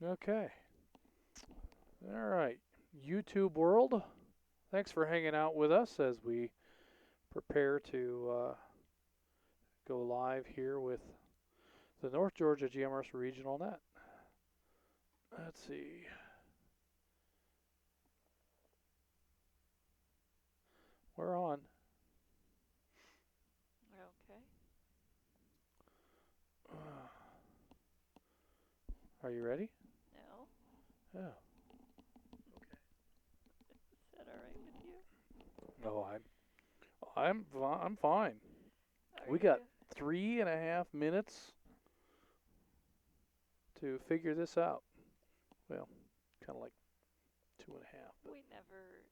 Okay. All right. YouTube world, thanks for hanging out with us as we prepare to go live here with the North Georgia GMRS Regional Net. Let's see. We're on. Okay. Are you ready? No. Oh. Is that all right with you? No, I'm fine. Are We got you? 3.5 minutes to figure this out. Well, kind of like 2.5, but We never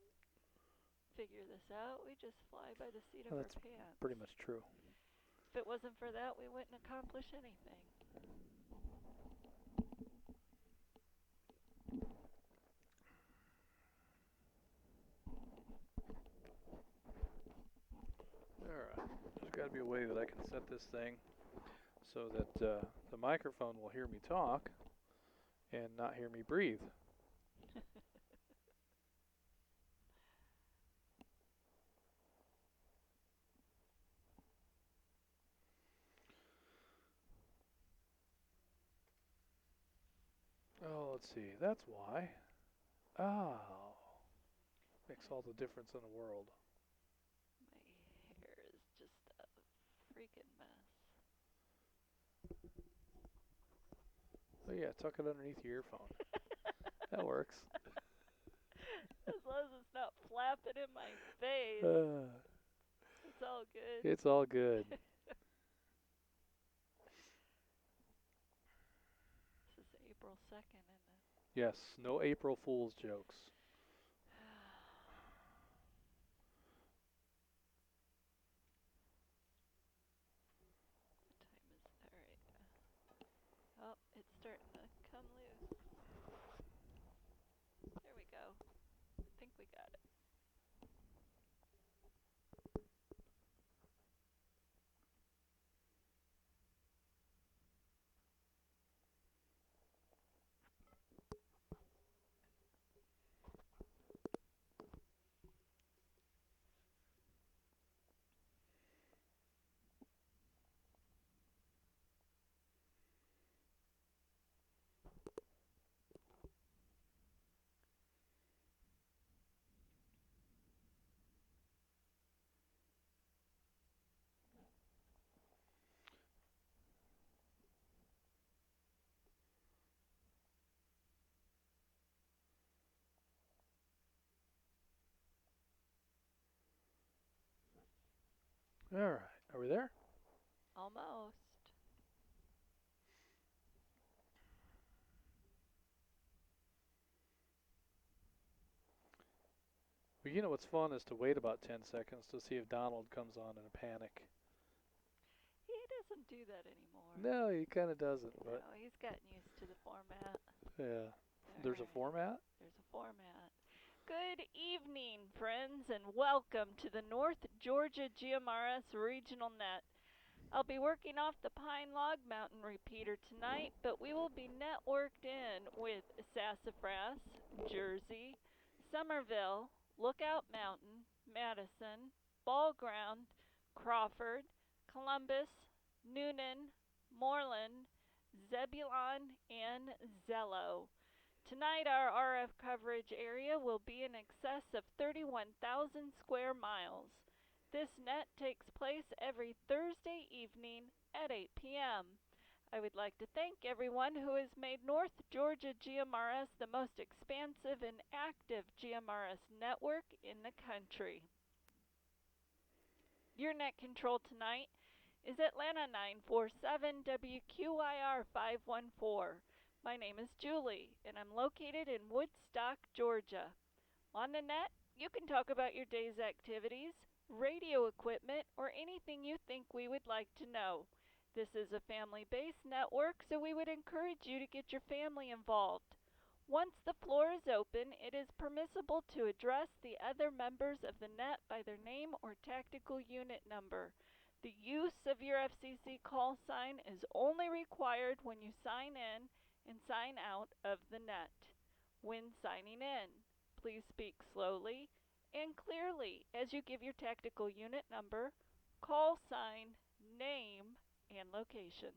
figure this out. We just fly by the seat of our that's pants. pretty much true. If it wasn't for that, we wouldn't accomplish anything. All right. There's got to be a way that I can set this thing so that the microphone will hear me talk and not hear me breathe. Oh, let's see. That's why. Oh, makes all the difference in the world. My hair is just a freaking mess. Oh yeah, tuck it underneath your earphone. That works. As long as it's not flapping in my face, Uh, it's all good. it's all good. This is April 2nd, isn't it? Yes, no April Fool's jokes. What time is that right now? Oh, it's starting to come loose. There we go. I think we got it. All right, are we there? Almost. Well, you know what's fun is to wait about 10 seconds to see if Donald comes on in a panic. He doesn't do that anymore. No, he kind of doesn't, but No, he's gotten used to the format. yeah. There's a Alright, format? there's a format. Good evening, friends, and welcome to the North Georgia GMRS Regional Net. I'll be working off the Pine Log Mountain repeater tonight, but we will be networked in with Sassafras, Jersey, Somerville, Lookout Mountain, Madison, Ball Ground, Crawford, Columbus, Noonan, Moreland, Zebulon, and Zello. Tonight, our RF coverage area will be in excess of 31,000 square miles. This net takes place every Thursday evening at 8 p.m. I would like to thank everyone who has made North Georgia GMRS the most expansive and active GMRS network in the country. Your net control tonight is Atlanta 947 WQIR 514. My name is Julie, and I'm located in Woodstock, Georgia. On the net, you can talk about your day's activities, radio equipment, or anything you think we would like to know. This is a family based network, so we would encourage you to get your family involved. Once the floor is open, it is permissible to address the other members of the net by their name or tactical unit number. The use of your FCC call sign is only required when you sign in and sign out of the net. When signing in, please speak slowly and clearly as you give your tactical unit number, call sign, name, and location.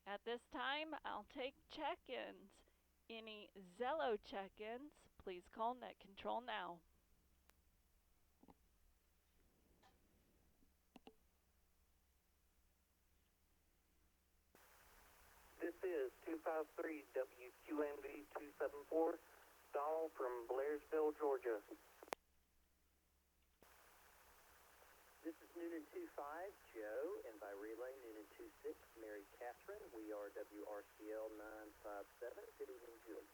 At this time, I'll take check-ins. Any Zello check-ins, please call net control now. This is 253 WQMB 274, Donald from Blairsville, Georgia. This is Noonan 25, Joe, and by relay Noonan 26, Mary Catherine. We are WRCL 957. Good evening, Julie.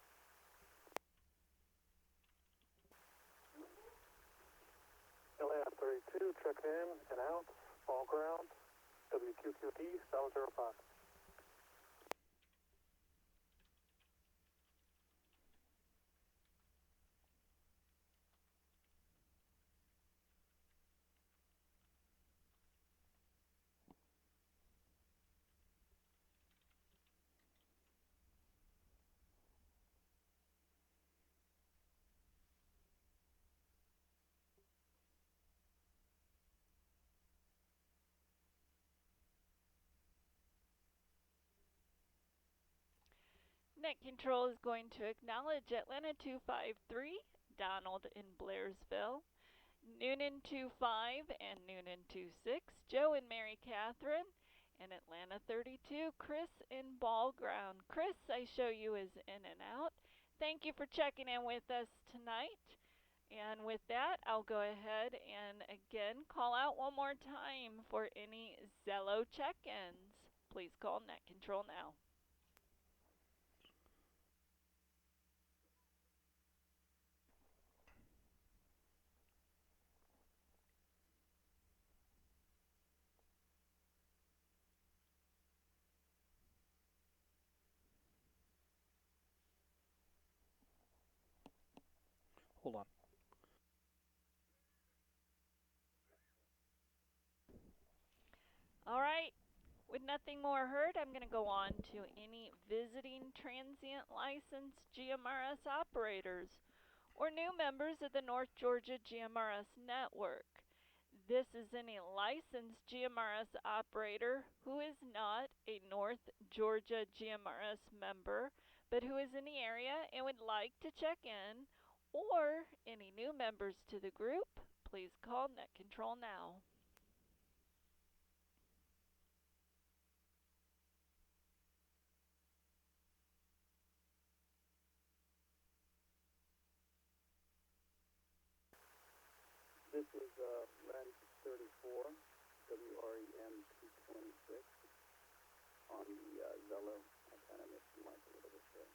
LAF 32, check in and out, all ground, WQQD 705. Net Control is going to acknowledge Atlanta 253, Donald in Blairsville, Noonan 25 and Noonan 26, Joe and Mary Catherine, and Atlanta 32, Chris in Ball Ground. Chris, I show you is in and out. Thank you for checking in with us tonight. And with that, I'll go ahead and again call out one more time for any Zello check-ins. Please call Net Control now. Hold on. All right. With nothing more heard, I'm going to go on to any visiting transient licensed GMRS operators or new members of the North Georgia GMRS network. This is any licensed GMRS operator who is not a North Georgia GMRS member, but who is in the area and would like to check in, or any new members to the group. Please call Net Control now. This is Ren 34, WREM 226 on the Zello. I kind of missed the mic a little bit there.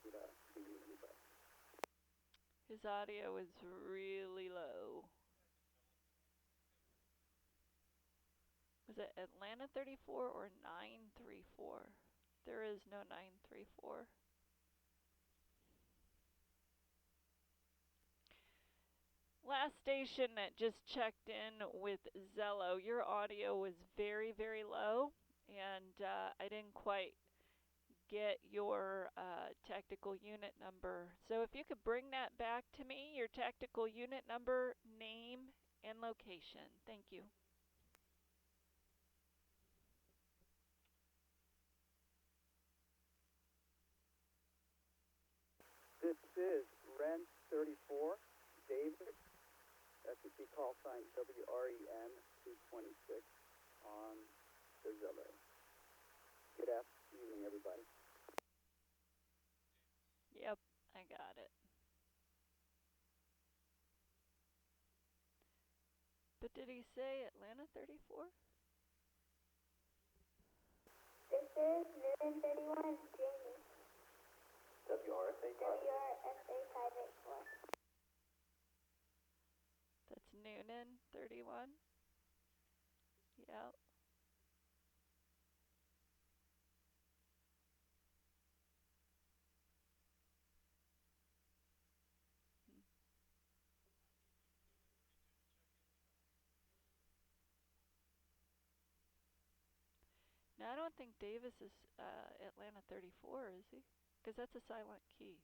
Did I see anybody? His audio is really low. Was it Atlanta 34 or 934? There is no 934. Last station that just checked in with Zello, your audio was very, very low, and I didn't quite get your tactical unit number. So if you could bring that back to me, your tactical unit number, name, and location. Thank you. This is Ren 34, David. That's what you call sign WREM 226 on the Zello. Good afternoon, everybody. Yep, I got it. But did he say Atlanta 34? This is Noonan 31, Jamie. WRSA 584. That's Noonan 31. Yep. Not I don't think Davis is Atlanta 34, is he? Because that's a silent key.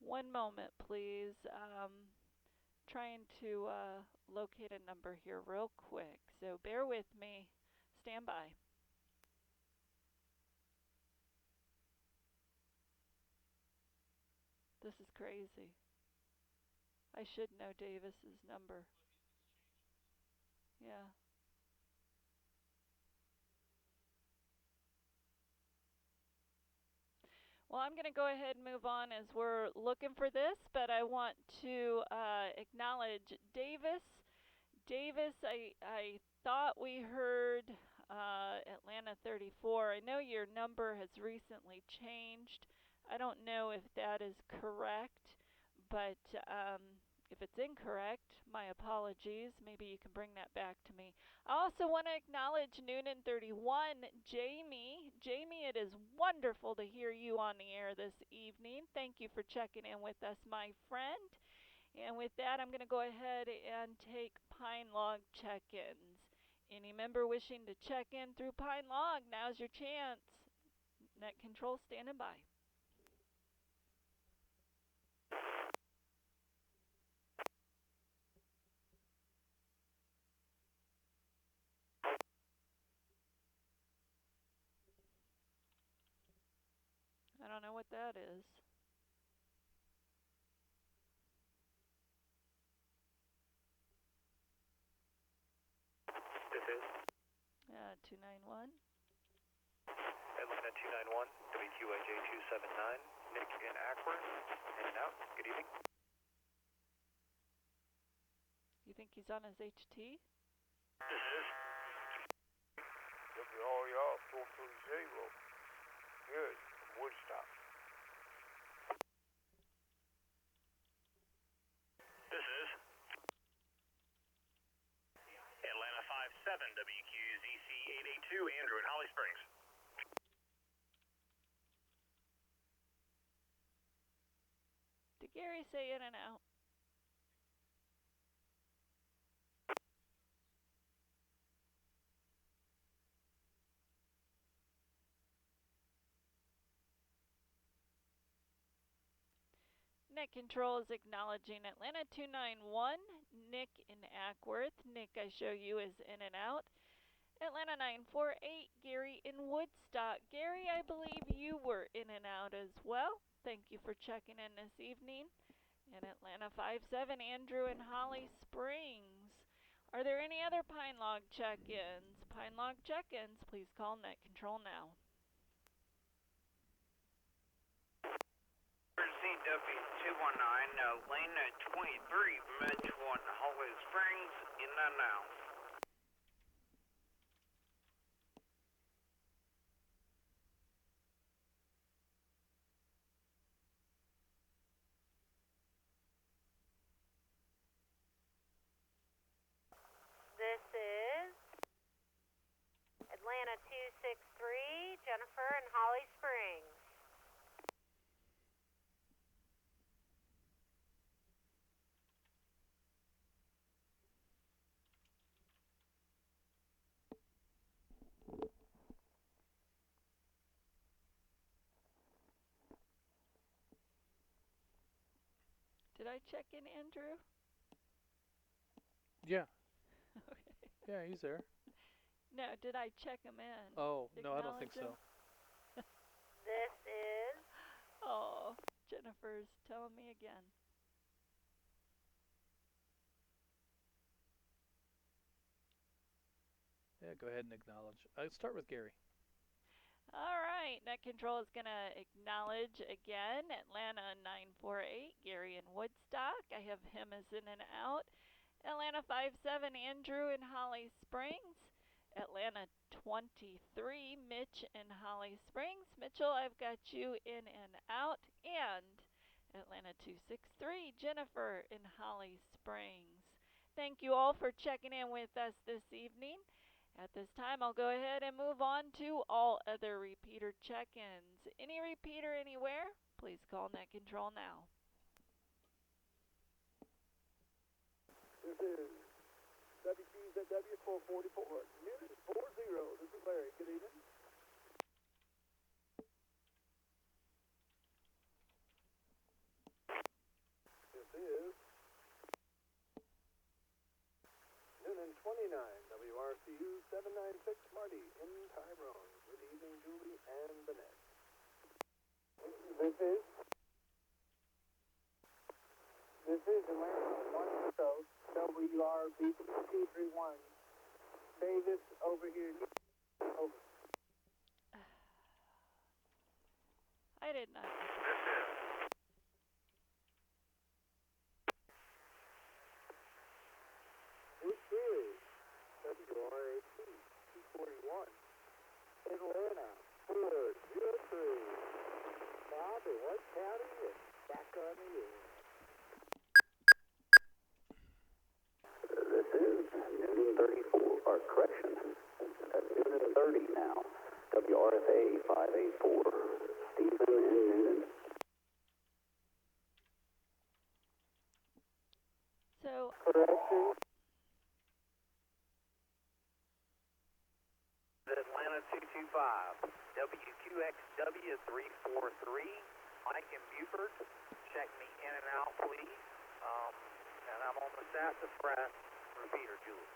One moment, please. Trying to locate a number here real quick, so bear with me. Stand by. This is crazy. I should know Davis's number. Yeah. Well, I'm going to go ahead and move on as we're looking for this, but I want to acknowledge Davis. Davis, I thought we heard Atlanta 34. I know your number has recently changed. I don't know if that is correct, but if it's incorrect, my apologies. Maybe you can bring that back to me. I also want to acknowledge Noonan 31, Jamie. Jamie, it is wonderful to hear you on the air this evening. Thank you for checking in with us, my friend. And with that, I'm going to go ahead and take Pine Log check-ins. Any member wishing to check in through Pine Log, now's your chance. Net control standing by. I don't know what that is. This is 291. Atlanta 291, WQAJ 279, Nick in Akron, in and out. Good evening. You think he's on his HT? This is WRER 430. Good. Woodstock. This is Atlanta 57, WQZC 882, Andrew in Holly Springs. Did Gary say in and out? Net control is acknowledging Atlanta 291, Nick in Ackworth. Nick, I show you is in and out. Atlanta 948, Gary in Woodstock. Gary, I believe you were in and out as well. Thank you for checking in this evening. And Atlanta 57, Andrew in Holly Springs. Are there any other Pine Log check-ins? Pine Log check-ins, please call Net Control now. CW219, Atlanta 23, Metro 1, Holly Springs, in and out. This is Atlanta 263, Jennifer in Holly Springs. Did I check in, Andrew? Yeah. Okay. Yeah, he's there. No, did I check him in? Oh, no, I don't think Acknowledge so. This is Oh, Jennifer's telling me again. Yeah, go ahead and acknowledge. I'll start with Gary. All right, Net Control is going to acknowledge again Atlanta 948, Gary in Woodstock. I have him as in and out. Atlanta 57, Andrew in Holly Springs. Atlanta 23, Mitch in Holly Springs. Mitchell, I've got you in and out. And Atlanta 263, Jennifer in Holly Springs. Thank you all for checking in with us this evening. At this time, I'll go ahead and move on to all other repeater check-ins. Any repeater anywhere, please call net control now. This is WQZW 444, Newton 40. This is Larry. Good evening. This is Noonan 29, WRCU 796, Marty in Tyrone. Good evening, Julie and Bennett. This is Atlanta 10, WRBT31. Davis over here. Over. I did not. This is WRAT 241. Atlanta 403. Bobby, what county is back on the air? This is Noonan 34, or correction, Noonan 30 now. WRFA 584, Stephen and Noonan. So, Correction. Atlanta 225, WQXW 343, Mike in Buford. Check me in and out, please. And I'm on the sassafras repeater, Julie.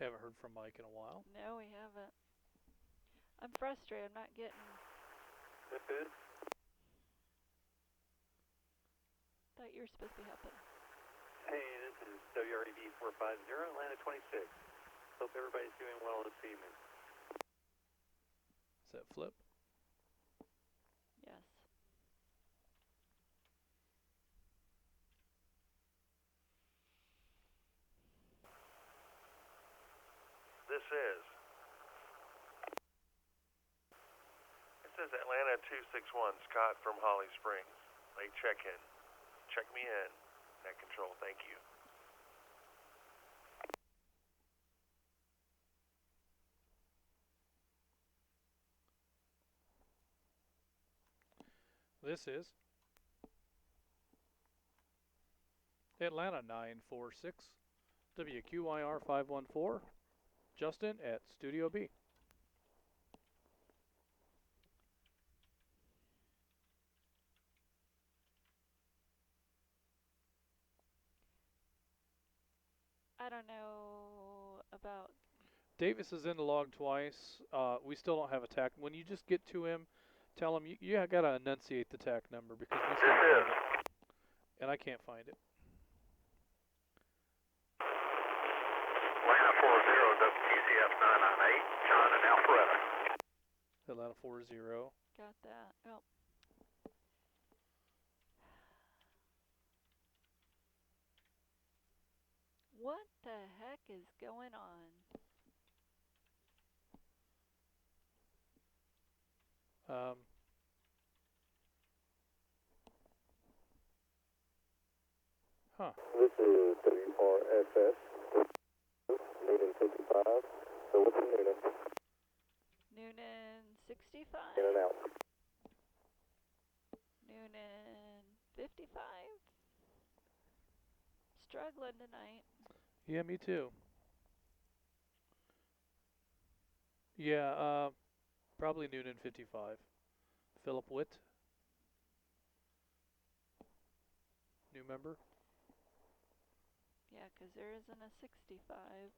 Haven't heard from Mike in a while. no, we haven't. I'm frustrated. I'm not getting. This is Thought you were supposed to be helping. Hey, this is WREB 450, Atlanta 26. Hope everybody's doing well this evening. Is that Flip? Yes. This is Atlanta 261, Scott from Holly Springs. Late check-in. Check me in. Net control, thank you. This is Atlanta 946, WQIR 514, Justin at Studio B. I don't know about. Davis is in the log twice. We still don't have a TAC. When you just get to him, tell him you gotta enunciate the TAC number because we still don't have it. And I can't find it. Atlanta 40, WTCF 998, John and Alpharetta. Atlanta 40. Got that. Oh. What the heck is going on? Huh. This is WRSS, Noonan 55. So what's in Noonan? Noonan 65. In and out. Noonan 55. Struggling tonight. Yeah, me too. Yeah, probably Noonan 55. Philip Witt. New member. Yeah, 'cause there isn't a 65.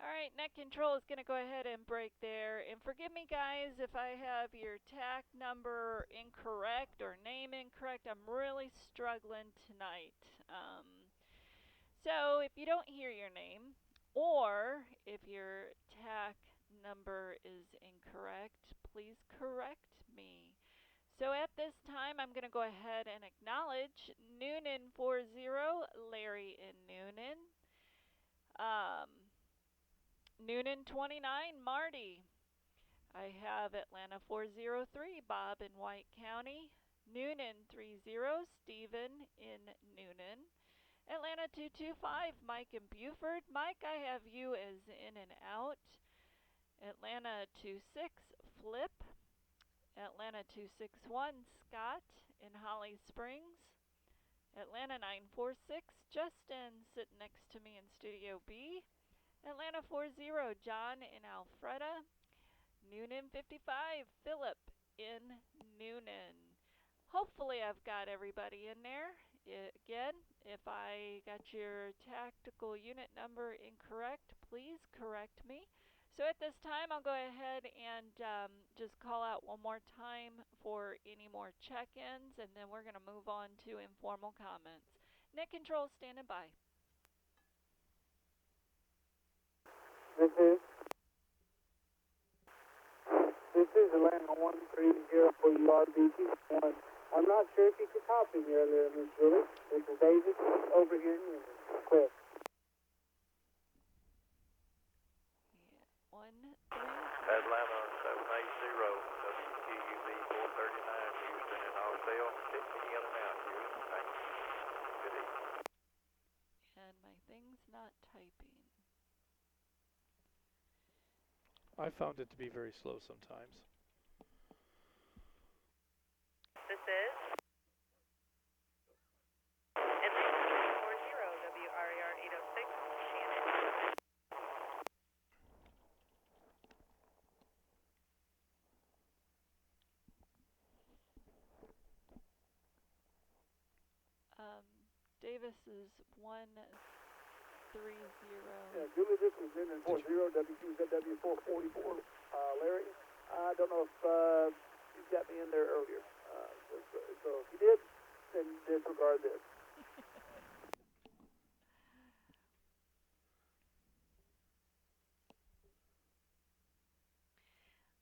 Alright, net control is going to go ahead and break there. And forgive me, guys, if I have your TAC number incorrect or name incorrect. I'm really struggling tonight. So if you don't hear your name, or if your TAC number is incorrect, please correct me. So at this time, I'm going to go ahead and acknowledge Noonan 40, Larry in Noonan. Noonan 29, Marty. I have Atlanta 403, Bob in White County. Noonan 30, Stephen in Noonan. Atlanta 225, Mike in Buford. Mike, I have you as in and out. Atlanta 26, Flip. Atlanta 261, Scott in Holly Springs. Atlanta 946, Justin sitting next to me in Studio B. Atlanta 40, John in Alpharetta. Noonan 55, Philip in Noonan. Hopefully I've got everybody in there. Again, if I got your tactical unit number incorrect, please correct me. So at this time, I'll go ahead and just call out one more time for any more check-ins, and then we're going to move on to informal comments. Net Control standing by. This is Atlanta 130 for URBT1. I'm not sure if you could copy me earlier, Miss Julie. This is David over here in Newman. Quick. Yeah, 130. Atlanta 780, WQUB 439, Houston and Austell. Get me in and out here. Thank you. Good evening. And my thing's not typing. I found it to be very slow sometimes. This is NC40 WRER 806, Shannon. Davis is 130. Yeah, Julie, this is Newman 40, WQZW 444. Larry, I don't know if you got me in there earlier. So if you did, then disregard this.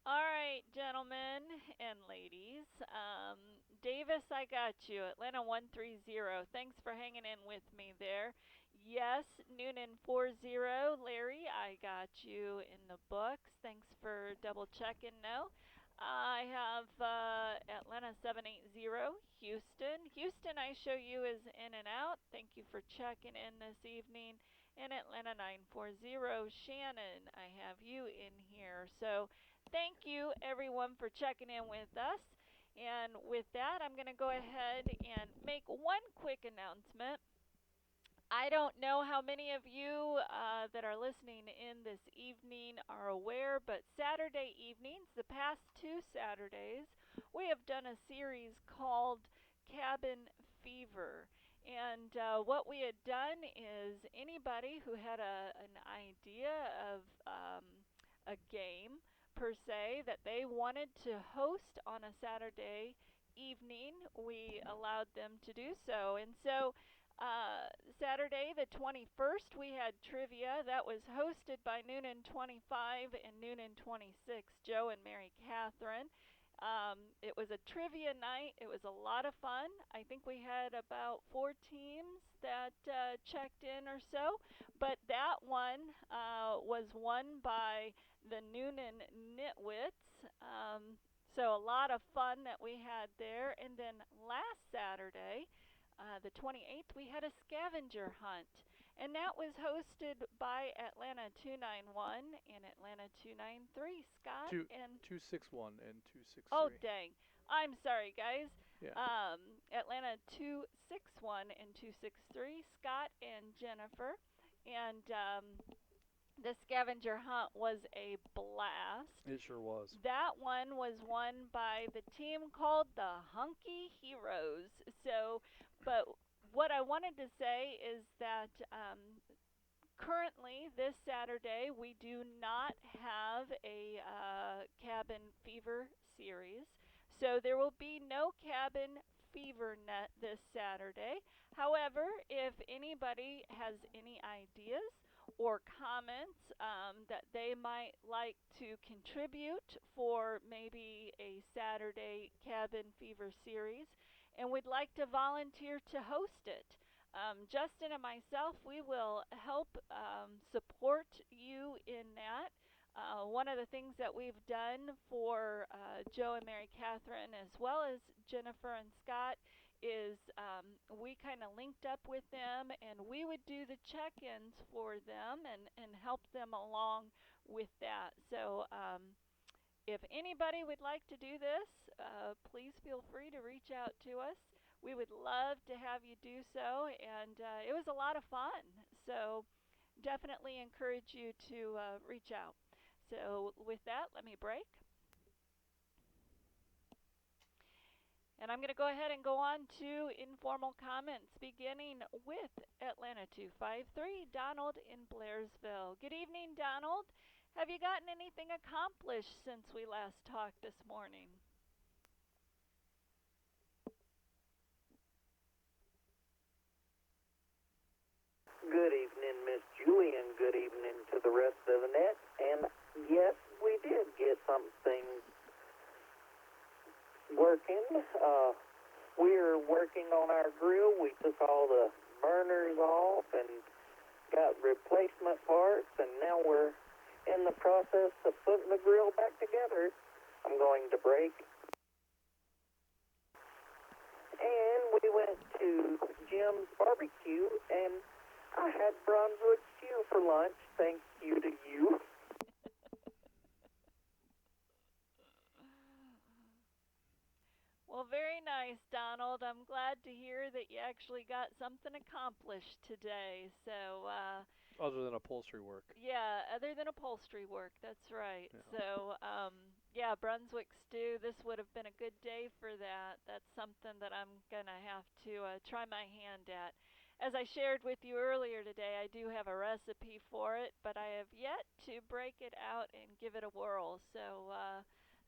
All right, gentlemen and ladies. Davis, I got you. Atlanta 130. Thanks for hanging in with me there. Yes, Noonan 40. Larry, I got you in the books. Thanks for double checking. No. I have Atlanta 780, Houston. Houston, I show you is in and out. Thank you for checking in this evening. And Atlanta 940, Shannon, I have you in here. So thank you, everyone, for checking in with us. And with that, I'm going to go ahead and make one quick announcement. I don't know how many of you that are listening in this evening are aware, but Saturday evenings, the past 2 Saturdays, we have done a series called Cabin Fever. And what we had done is anybody who had an idea of a game, per se, that they wanted to host on a Saturday evening, we allowed them to do so. And so Saturday the 21st, we had trivia that was hosted by Noonan 25 and Noonan 26, Joe and Mary Catherine. It was a trivia night. It was a lot of fun. I think we had about 4 teams that checked in or so, but that one was won by the Noonan Nitwits. So a lot of fun that we had there. And then last Saturday, the 28th, we had a scavenger hunt. And that was hosted by Atlanta 291 and Atlanta 293. Scott and 261 and 263. Oh, dang. I'm sorry, guys. Yeah. Atlanta 261 and 263. Scott and Jennifer. And the scavenger hunt was a blast. It sure was. That one was won by the team called the Hunky Heroes. So, but what I wanted to say is that currently, this Saturday, we do not have a Cabin Fever series. So there will be no Cabin Fever Net this Saturday. However, if anybody has any ideas or comments that they might like to contribute for maybe a Saturday Cabin Fever series and would like to volunteer to host it, Justin and myself, we will help support you in that. One of the things that we've done for Joe and Mary Catherine, as well as Jennifer and Scott, is we kind of linked up with them and we would do the check ins for them and help them along with that. So, if anybody would like to do this, please feel free to reach out to us. We would love to have you do so, and it was a lot of fun. So, definitely encourage you to reach out. So, with that, let me break. And I'm going to go ahead and go on to informal comments, beginning with Atlanta 253, Donald in Blairsville. Good evening, Donald. Have you gotten anything accomplished since we last talked this morning? Good evening, Miss Julie, and good evening to the rest of the net. And yes, we did get something working. We're working on our grill. We took all the burners off and got replacement parts, and now we're in the process of putting the grill back together. I'm going to break. And we went to Jim's Barbecue, and I had Brunswick stew for lunch, thank you to you. Well, very nice, Donald. I'm glad to hear that you actually got something accomplished today. So, Other than upholstery work. yeah, other than upholstery work, that's right. Yeah. So, yeah, Brunswick stew, this would have been a good day for that. That's something that I'm going to have to try my hand at. As I shared with you earlier today, I do have a recipe for it, but I have yet to break it out and give it a whirl. So,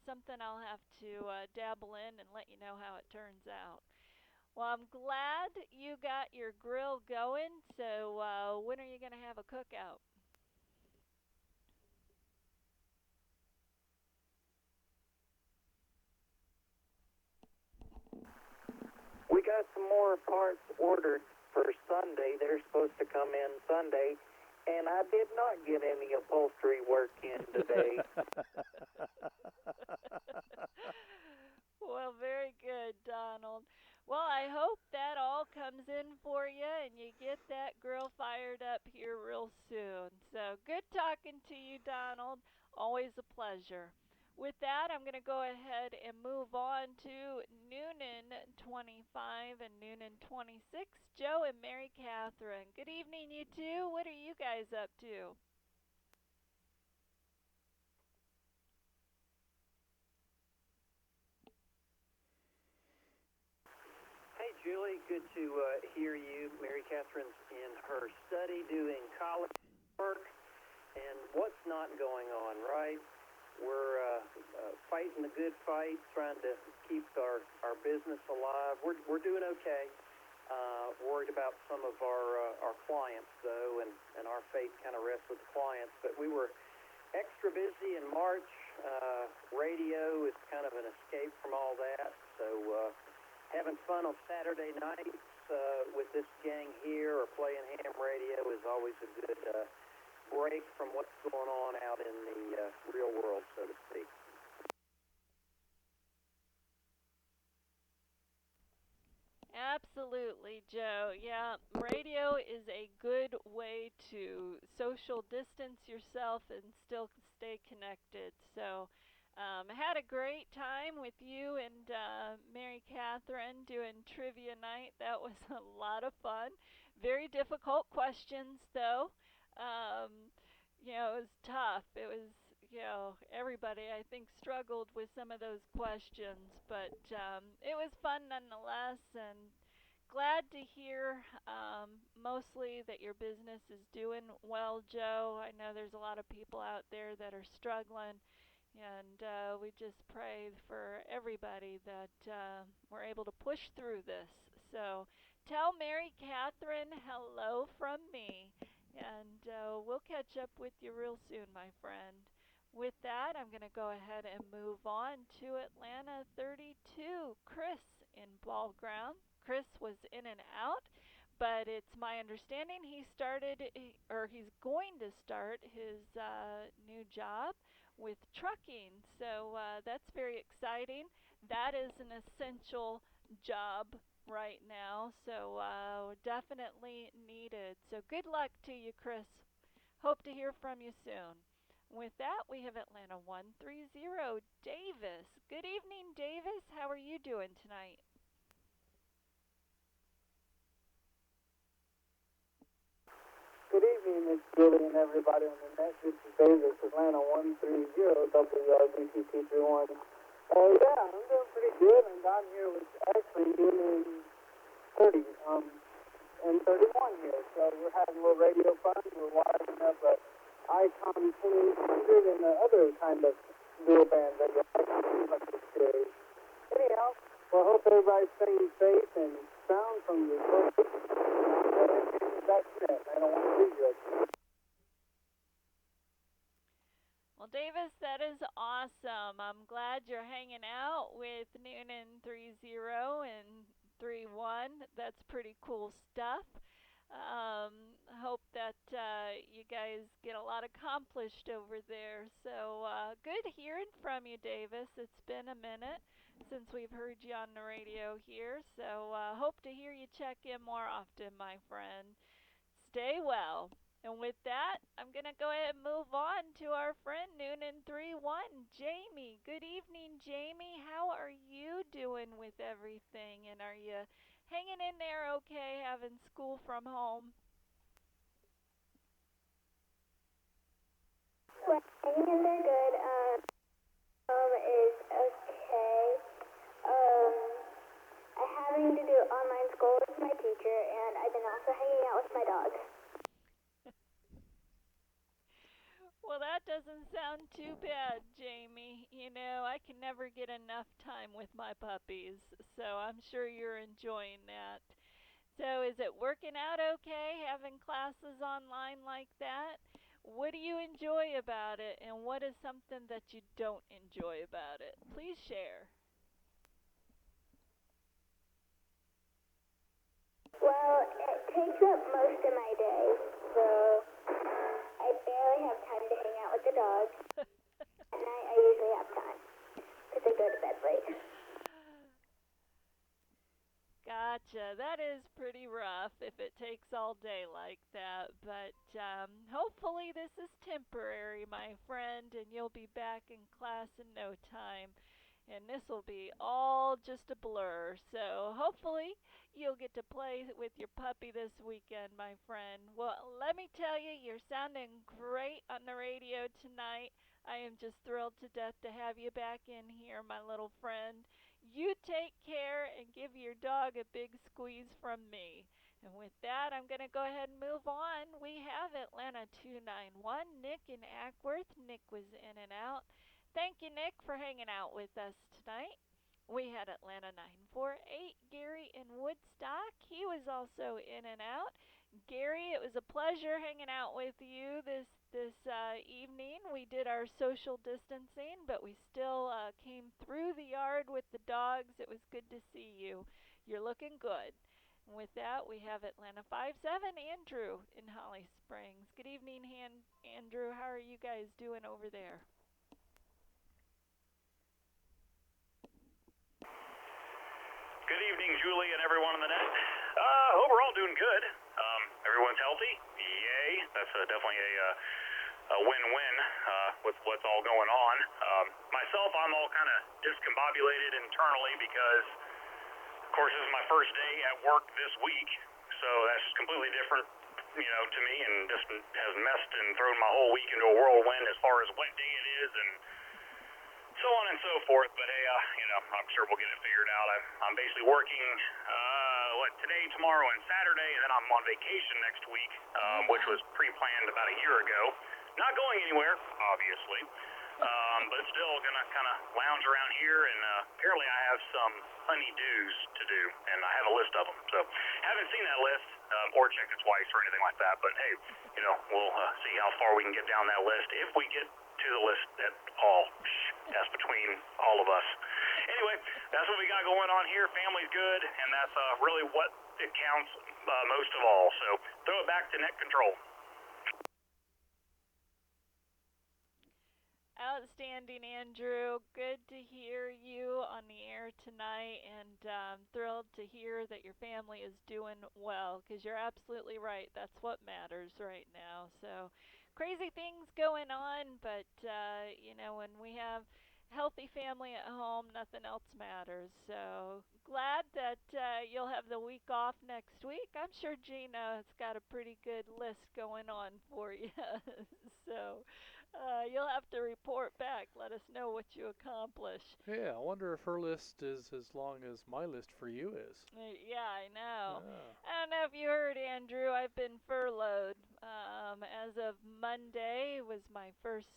something I'll have to dabble in and let you know how it turns out. Well, I'm glad you got your grill going. So, when are you going to have a cookout? We got some more parts ordered for Sunday. They're supposed to come in Sunday, and I did not get any upholstery work in today. Well, very good, Donald. Well, I hope that all comes in for you and you get that grill fired up here real soon. So, good talking to you, Donald. Always a pleasure. With that, I'm going to go ahead and move on to Noonan 25 and Noonan 26, Joe and Mary Catherine. Good evening, you two. What are you guys up to? Hey, Julie, good to hear you. Mary Catherine's in her study doing college work, and what's not going on, right? We're fighting the good fight, trying to keep our business alive. We're doing okay. Worried about some of our clients, though, and our faith kind of rests with the clients. But we were extra busy in March. Radio is kind of an escape from all that. So having fun on Saturday nights with this gang here or playing ham radio is always a good break from what's going on out in the real world, so to speak. Absolutely, Joe. Yeah, radio is a good way to social distance yourself and still stay connected. So, I had a great time with you and Mary Catherine doing trivia night. That was a lot of fun. Very difficult questions, though. It was tough. It was, everybody I think struggled with some of those questions, but it was fun nonetheless. And glad to hear mostly that your business is doing well, Joe. I know there's a lot of people out there that are struggling, and we just pray for everybody that we're able to push through this. So tell Mary Catherine hello from me, and we'll catch up with you real soon, my friend. With that, I'm going to go ahead and move on to Atlanta 32. Chris in Ball Ground. Chris was in and out, but it's my understanding he started, or he's going to start his new job with trucking. So that's very exciting. That is an essential job right now, so definitely needed. So good luck to you, Chris. Hope to hear from you soon. With that, we have Atlanta 130, Davis. Good evening, Davis. How are you doing tonight? Good evening, Miss Julie and everybody on the net. This is Davis, Atlanta 130, WRBTT31. Yeah, I'm doing pretty good, and down here was actually doing 30, and 31 here. So we're having a little radio fun. We're wiring up a Icon 2800 and the other kind of dual band that you like this series. Anyhow, well, I hope everybody's staying safe and sound from the that's it. I don't want to lose you. Well, Davis, that is awesome. I'm glad you're hanging out with Noonan 30 and 31. That's pretty cool stuff. Hope that you guys get a lot accomplished over there. So good hearing from you, Davis. It's been a minute since we've heard you on the radio here. So hope to hear you check in more often, my friend. Stay well. And with that, I'm going to go ahead and move on to our friend Noonan 31, Jamie. Good evening, Jamie. How are you doing with everything? And are you hanging in there okay, having school from home? Well, hanging in there good. Is okay. Um, I'm having to do online school with my teacher, and I've been also hanging out with my dog. Well, that doesn't sound too bad, Jamie. You know, I can never get enough time with my puppies, so I'm sure you're enjoying that. So, is it working out okay having classes online like that? What do you enjoy about it, and what is something that you don't enjoy about it? Please share. Well, it takes up most of my day, so I barely have time to hang out with the dog. At night, I usually have time because I go to bed late. Gotcha. That is pretty rough if it takes all day like that. But hopefully, this is temporary, my friend, and you'll be back in class in no time. And this will be all just a blur. So, hopefully, you'll get to play with your puppy this weekend, my friend. Well, let me tell you, you're sounding great on the radio tonight. I am just thrilled to death to have you back in here, my little friend. You take care and give your dog a big squeeze from me. And with that, I'm going to go ahead and move on. We have Atlanta 291, Nick in Ackworth. Nick was in and out. Thank you, Nick, for hanging out with us tonight. We had Atlanta 948, Gary in Woodstock. He was also in and out. Gary, it was a pleasure hanging out with you this evening. We did our social distancing, but we still came through the yard with the dogs. It was good to see you. You're looking good. And with that, we have Atlanta 57, Andrew in Holly Springs. Good evening, Andrew. How are you guys doing over there? Good evening, Julie and everyone on the net. Overall, doing good. Everyone's healthy. Yay. That's definitely a win-win with what's all going on. Myself, I'm all kind of discombobulated internally because, of course, this is my first day at work this week. So that's completely different, to me, and just has messed and thrown my whole week into a whirlwind as far as what day it is and so on and so forth. But hey, I'm sure we'll get it figured out. I'm basically working today, tomorrow, and Saturday, and then I'm on vacation next week, which was pre-planned about a year ago. Not going anywhere, obviously, but still gonna kind of lounge around here. And apparently, I have some honeydews to do, and I have a list of them. So haven't seen that list or checked it twice or anything like that. But hey, we'll see how far we can get down that list if we get to the list at all. That's between all of us. anyway, that's what we got going on here. Family's good, and that's really what it counts most of all. So throw it back to net control. Outstanding, Andrew. Good to hear you on the air tonight, and thrilled to hear that your family is doing well, because you're absolutely right. That's what matters right now. So, crazy things going on, but, when we have healthy family at home, nothing else matters. So, glad that you'll have the week off next week. I'm sure Gina has got a pretty good list going on for you. So, you'll have to report back. Let us know what you accomplish. Yeah, I wonder if her list is as long as my list for you is. Yeah, I know. Ah. I don't know if you heard, Andrew. I've been furloughed. As of Monday was my first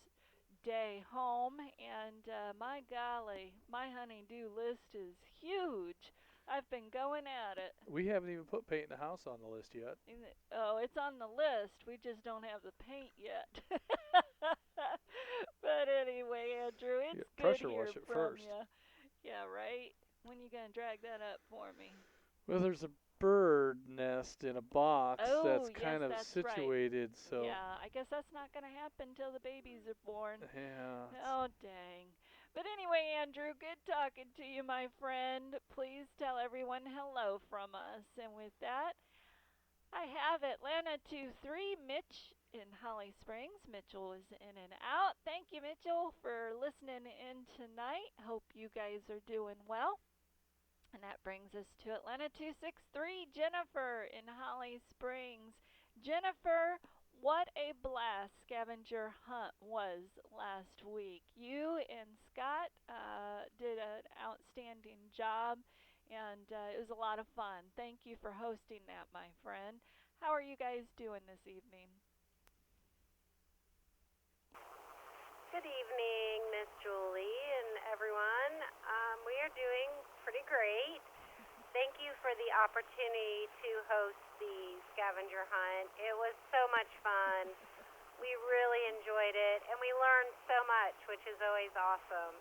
day home, and my golly, my honey-do list is huge. I've been going at it. We haven't even put paint in the house on the list yet. Oh, it's on the list. We just don't have the paint yet. But anyway, Andrew, it's good Pressure hearing wash it from first. you. Yeah, right? When you gonna drag that up for me? Well, there's a bird nest in a box Oh, that's yes, kind of that's situated, right. so Yeah, I guess that's not gonna happen till the babies are born. yeah. Oh, dang. But anyway, Andrew, good talking to you, my friend. Please tell everyone hello from us. And with that, I have Atlanta 2-3, Mitch in Holly Springs. Mitchell is in and out. Thank you, Mitchell, for listening in tonight. Hope you guys are doing well. And that brings us to Atlanta 263, Jennifer in Holly Springs. Jennifer, what a blast scavenger hunt was last week. You and Scott did an outstanding job, and it was a lot of fun. Thank you for hosting that, my friend. How are you guys doing this evening? Good evening, Miss Julie and everyone. We are doing pretty great. Thank you for the opportunity to host the scavenger hunt. It was so much fun. We really enjoyed it, and we learned so much, which is always awesome.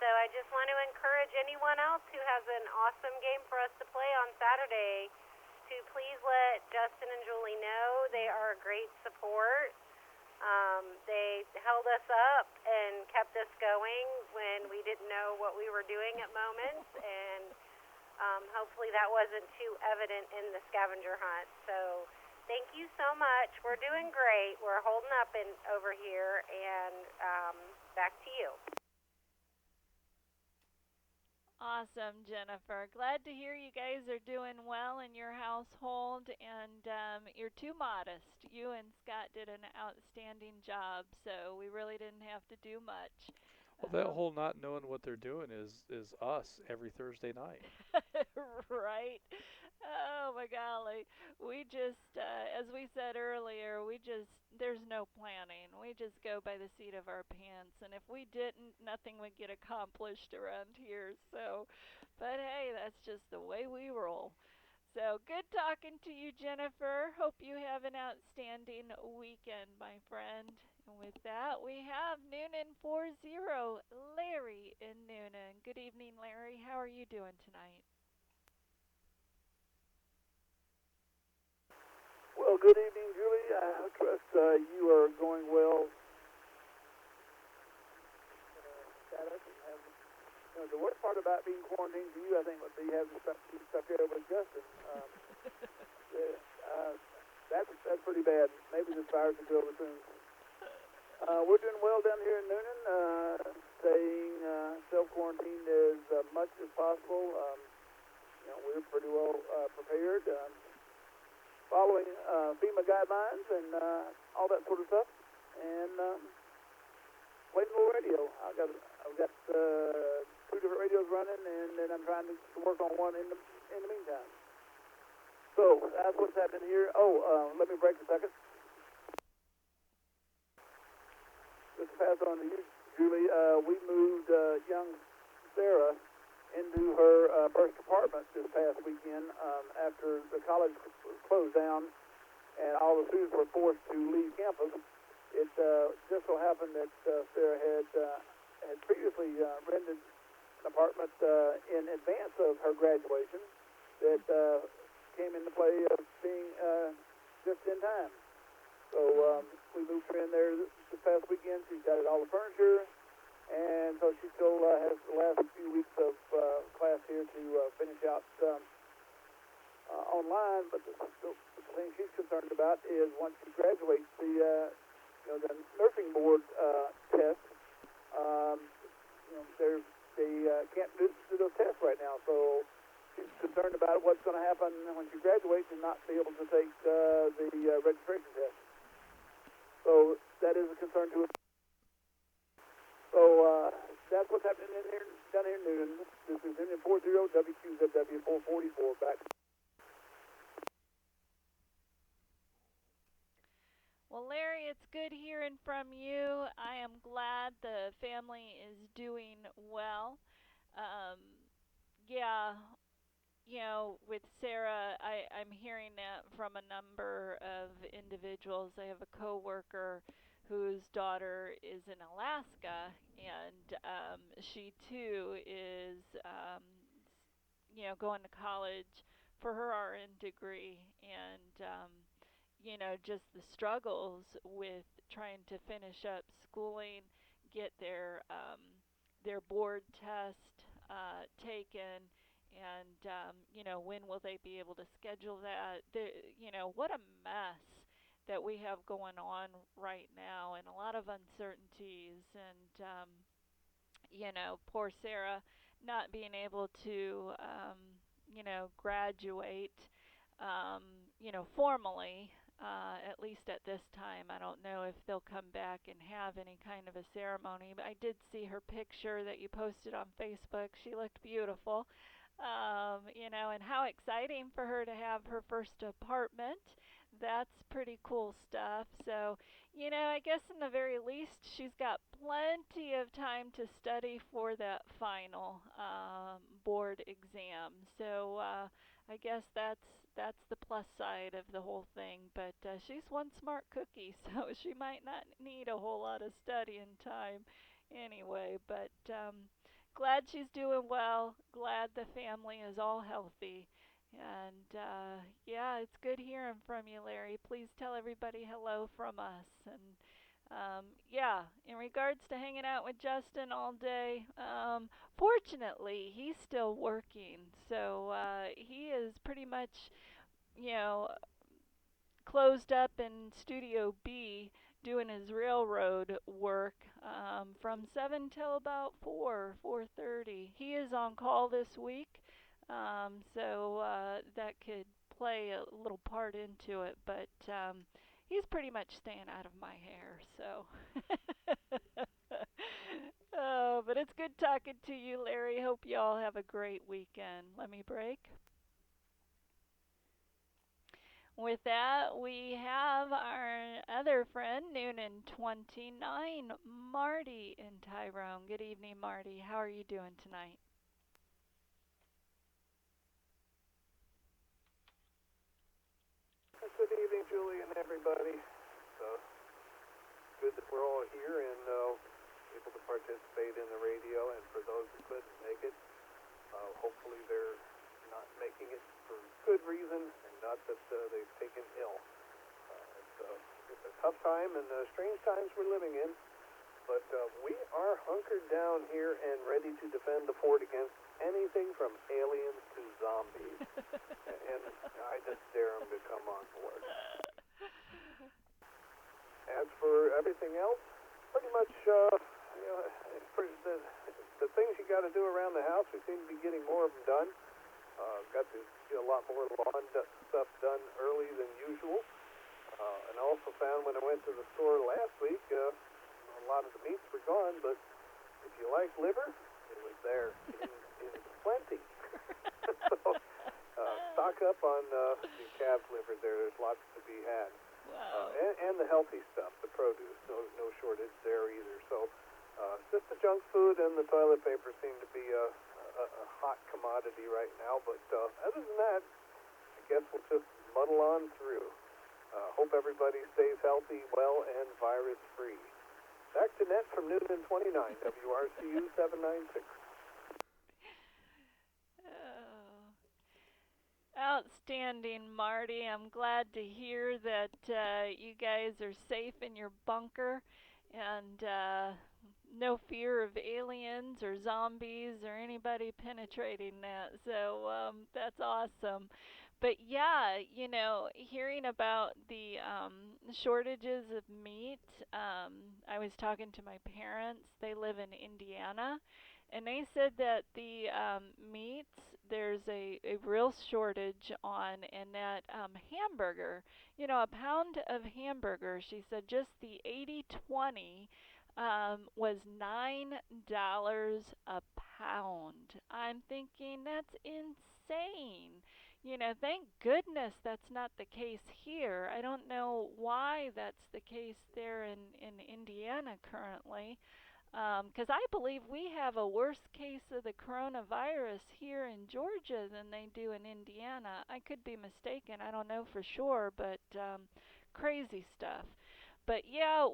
So I just want to encourage anyone else who has an awesome game for us to play on Saturday to please let Justin and Julie know. They are a great support. They held us up and kept us going when we didn't know what we were doing at moments, and hopefully that wasn't too evident in the scavenger hunt. So thank you so much. We're doing great. We're holding up over here, and back to you. Awesome, Jennifer. Glad to hear you guys are doing well in your household, and you're too modest. You and Scott did an outstanding job, so we really didn't have to do much. Well, that whole not knowing what they're doing is us every Thursday night. Right? Oh my golly. We just, as we said earlier, there's no planning. We just go by the seat of our pants. And if we didn't, nothing would get accomplished around here. So, but hey, that's just the way we roll. So good talking to you, Jennifer. Hope you have an outstanding weekend, my friend. And with that, we have Noonan 40, Larry in Noonan. Good evening, Larry. How are you doing tonight? Well, good evening, Julie. I trust you are going well. The worst part about being quarantined for you, I think, would be having to keep stuck here with Justin. That's pretty bad. Maybe this virus will be over soon. We're doing well down here in Noonan, staying self-quarantined as much as possible. We're pretty well prepared, following FEMA guidelines and all that sort of stuff, and playing a little radio. I've got 2 different radios running, and then I'm trying to work on one in the meantime. So that's what's happening here. Let me break a second. Just to pass on to you, Julie. We moved young Sarah into her first apartment this past weekend after the college closed down and all the students were forced to leave campus. It just so happened that Sarah had previously rented an apartment in advance of her graduation that came into play of being just in time. So we moved her in there this past weekend. She's got all the furniture, and so she still has the last few weeks of class here to finish out online. But the thing she's concerned about is once she graduates, the nursing board test. They can't do those tests right now, so she's concerned about what's going to happen when she graduates and not be able to take the registration test. So that is a concern to us. So that's what's happening down here in Newton. This is Newton 40 WQZW 444 back. Well, Larry, it's good hearing from you. I am glad the family is doing well. Um, yeah, with Sarah, I'm hearing that from a number of individuals. I have a coworker whose daughter is in Alaska, and she too is, going to college for her RN degree, and just the struggles with trying to finish up schooling, get their board test taken, and when will they be able to schedule that? What a mess that we have going on right now, and a lot of uncertainties, and poor Sarah not being able to graduate formally, at least at this time. I don't know if they'll come back and have any kind of a ceremony, but I did see her picture that you posted on Facebook. She looked beautiful. And how exciting for her to have her first apartment. That's pretty cool stuff. So, I guess in the very least, she's got plenty of time to study for that final board exam. So, I guess that's the plus side of the whole thing. But she's one smart cookie, so she might not need a whole lot of studying time anyway. But glad she's doing well. Glad the family is all healthy. And yeah, it's good hearing from you, Larry. Please tell everybody hello from us. And yeah, in regards to hanging out with Justin all day, fortunately, he's still working. So he is pretty much, you know, closed up in Studio B doing his railroad work from 7 till about 4:30. He is on call this week, so that could play a little part into it, but he's pretty much staying out of my hair, so. But it's good talking to you, Larry. Hope you all have a great weekend. Let me break. With that, we have our other friend, Noonan 29, Marty in Tyrone. Good evening, Marty. How are you doing tonight? Good evening, Julie and everybody. Good that we're all here and able to participate in the radio. And for those who couldn't make it, hopefully they're not making it for good reason and not that they've taken ill. It's a tough time and strange times we're living in, but we are hunkered down here and ready to defend the fort against anything from aliens to zombies. And I just dare them to come on board. As for everything else, pretty much, the things you got to do around the house, we seem to be getting more of them done. Got to get a lot more lawn stuff done early than usual. And I also found when I went to the store last week, a lot of the meats were gone, but if you like liver, it was there in plenty. So stock up on the calf liver there. There's lots to be had. Wow. And the healthy stuff, the produce, no shortage there either. So just the junk food and the toilet paper seem to be a hot commodity right now. But other than that, I guess we'll just muddle on through. Hope everybody stays healthy, well, and virus-free. Back to net from Newton 29, WRCU 796. Outstanding, Marty. I'm glad to hear that you guys are safe in your bunker and no fear of aliens or zombies or anybody penetrating that. So that's awesome. But yeah, hearing about the shortages of meat, I was talking to my parents. They live in Indiana, and they said that the meats, there's a real shortage on, and that hamburger, a pound of hamburger, she said just the 80/20 was $9 a pound. I'm thinking that's insane. Thank goodness that's not the case here. I don't know why that's the case there in Indiana currently. Because I believe we have a worse case of the coronavirus here in Georgia than they do in Indiana. I could be mistaken. I don't know for sure, but crazy stuff. But yeah,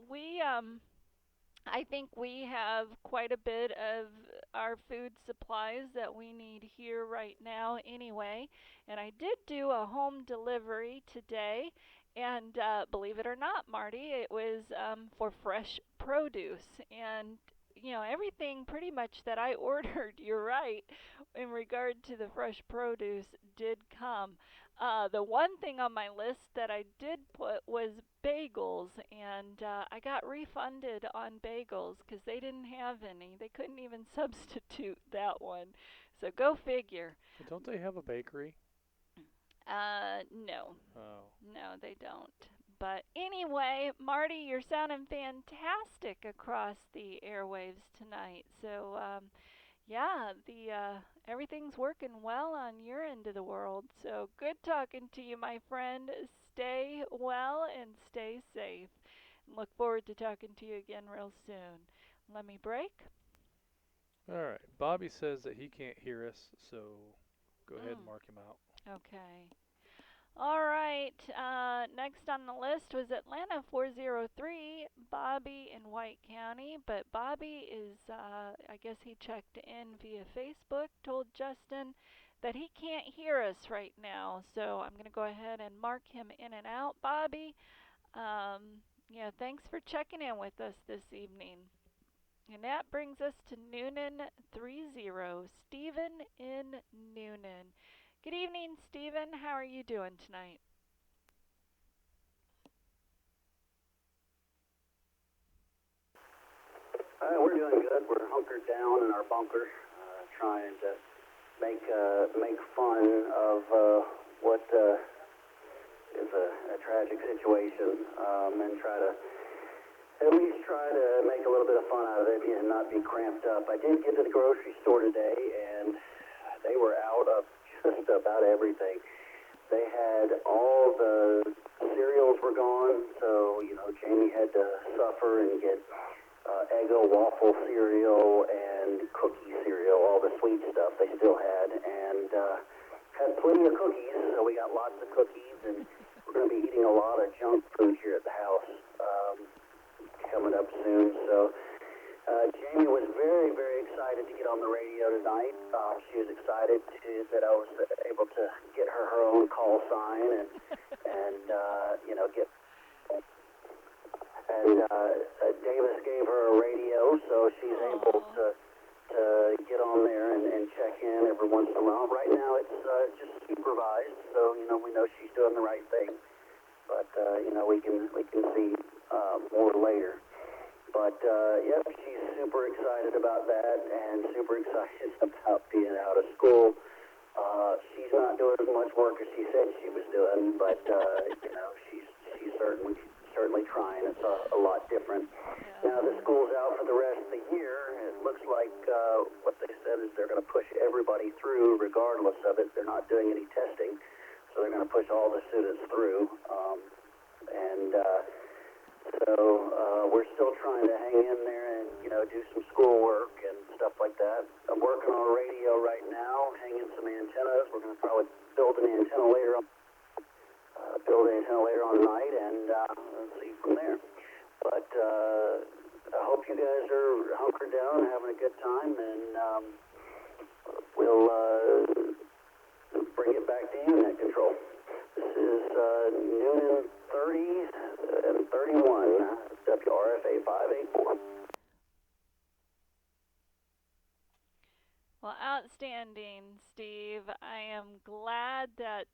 I think we have quite a bit of our food supplies that we need here right now anyway. And I did do a home delivery today. And believe it or not, Marty, it was for fresh produce. And, everything pretty much that I ordered, you're right, in regard to the fresh produce did come. The one thing on my list that I did put was bagels, and I got refunded on bagels because they didn't have any. They couldn't even substitute that one. So go figure. But don't they have a bakery? No. Oh. No, they don't. But anyway, Marty, you're sounding fantastic across the airwaves tonight. So, yeah, the everything's working well on your end of the world. So good talking to you, my friend. Stay well and stay safe. Look forward to talking to you again real soon. Let me break. All right. Bobby says that he can't hear us, so go ahead and mark him out. Okay. All right. Next on the list was Atlanta 403, Bobby in White County. But Bobby is, I guess he checked in via Facebook, told Justin that he can't hear us right now. So I'm going to go ahead and mark him in and out. Bobby, thanks for checking in with us this evening. And that brings us to Noonan 30, Stephen in Noonan. Good evening, Stephen. How are you doing tonight? We're doing good. We're hunkered down in our bunker, trying to make fun of what is a tragic situation, and at least try to make a little bit of fun out of it and not be cramped up. I did get to the grocery store today, and they were out of just about everything. They had all the cereals were gone, so Jamie had to suffer and get Eggo waffle cereal and cookie cereal, all the sweet stuff they still had, and had plenty of cookies, so we got lots of cookies, and we're going to be eating a lot of junk food here at the house coming up soon. So Jamie was very, very excited to get on the radio tonight. She was excited that I was able to get her own call sign and get. And Davis gave her a radio, so she's able to get on there and check in every once in a while. Right now it's just supervised, so we know she's doing the right thing. But we can see more later. But yep, she's super excited about that and super excited about being out of school. She's not doing as much work as she said she was doing, but she's certainly trying. It's a lot different. Now the school's out for the rest of the year. It looks like what they said is they're going to push everybody through regardless of it. They're not doing any testing, so they're going to push all the students through. So we're still trying to hang in there and do some schoolwork and stuff like that. I'm working on a radio right now, hanging some antennas. We're going to probably build an antenna later on. Tonight, and see from there. But I hope you guys are hunkered down and having a good time, and we'll bring it back to Internet Control. evening, Steve. I am glad that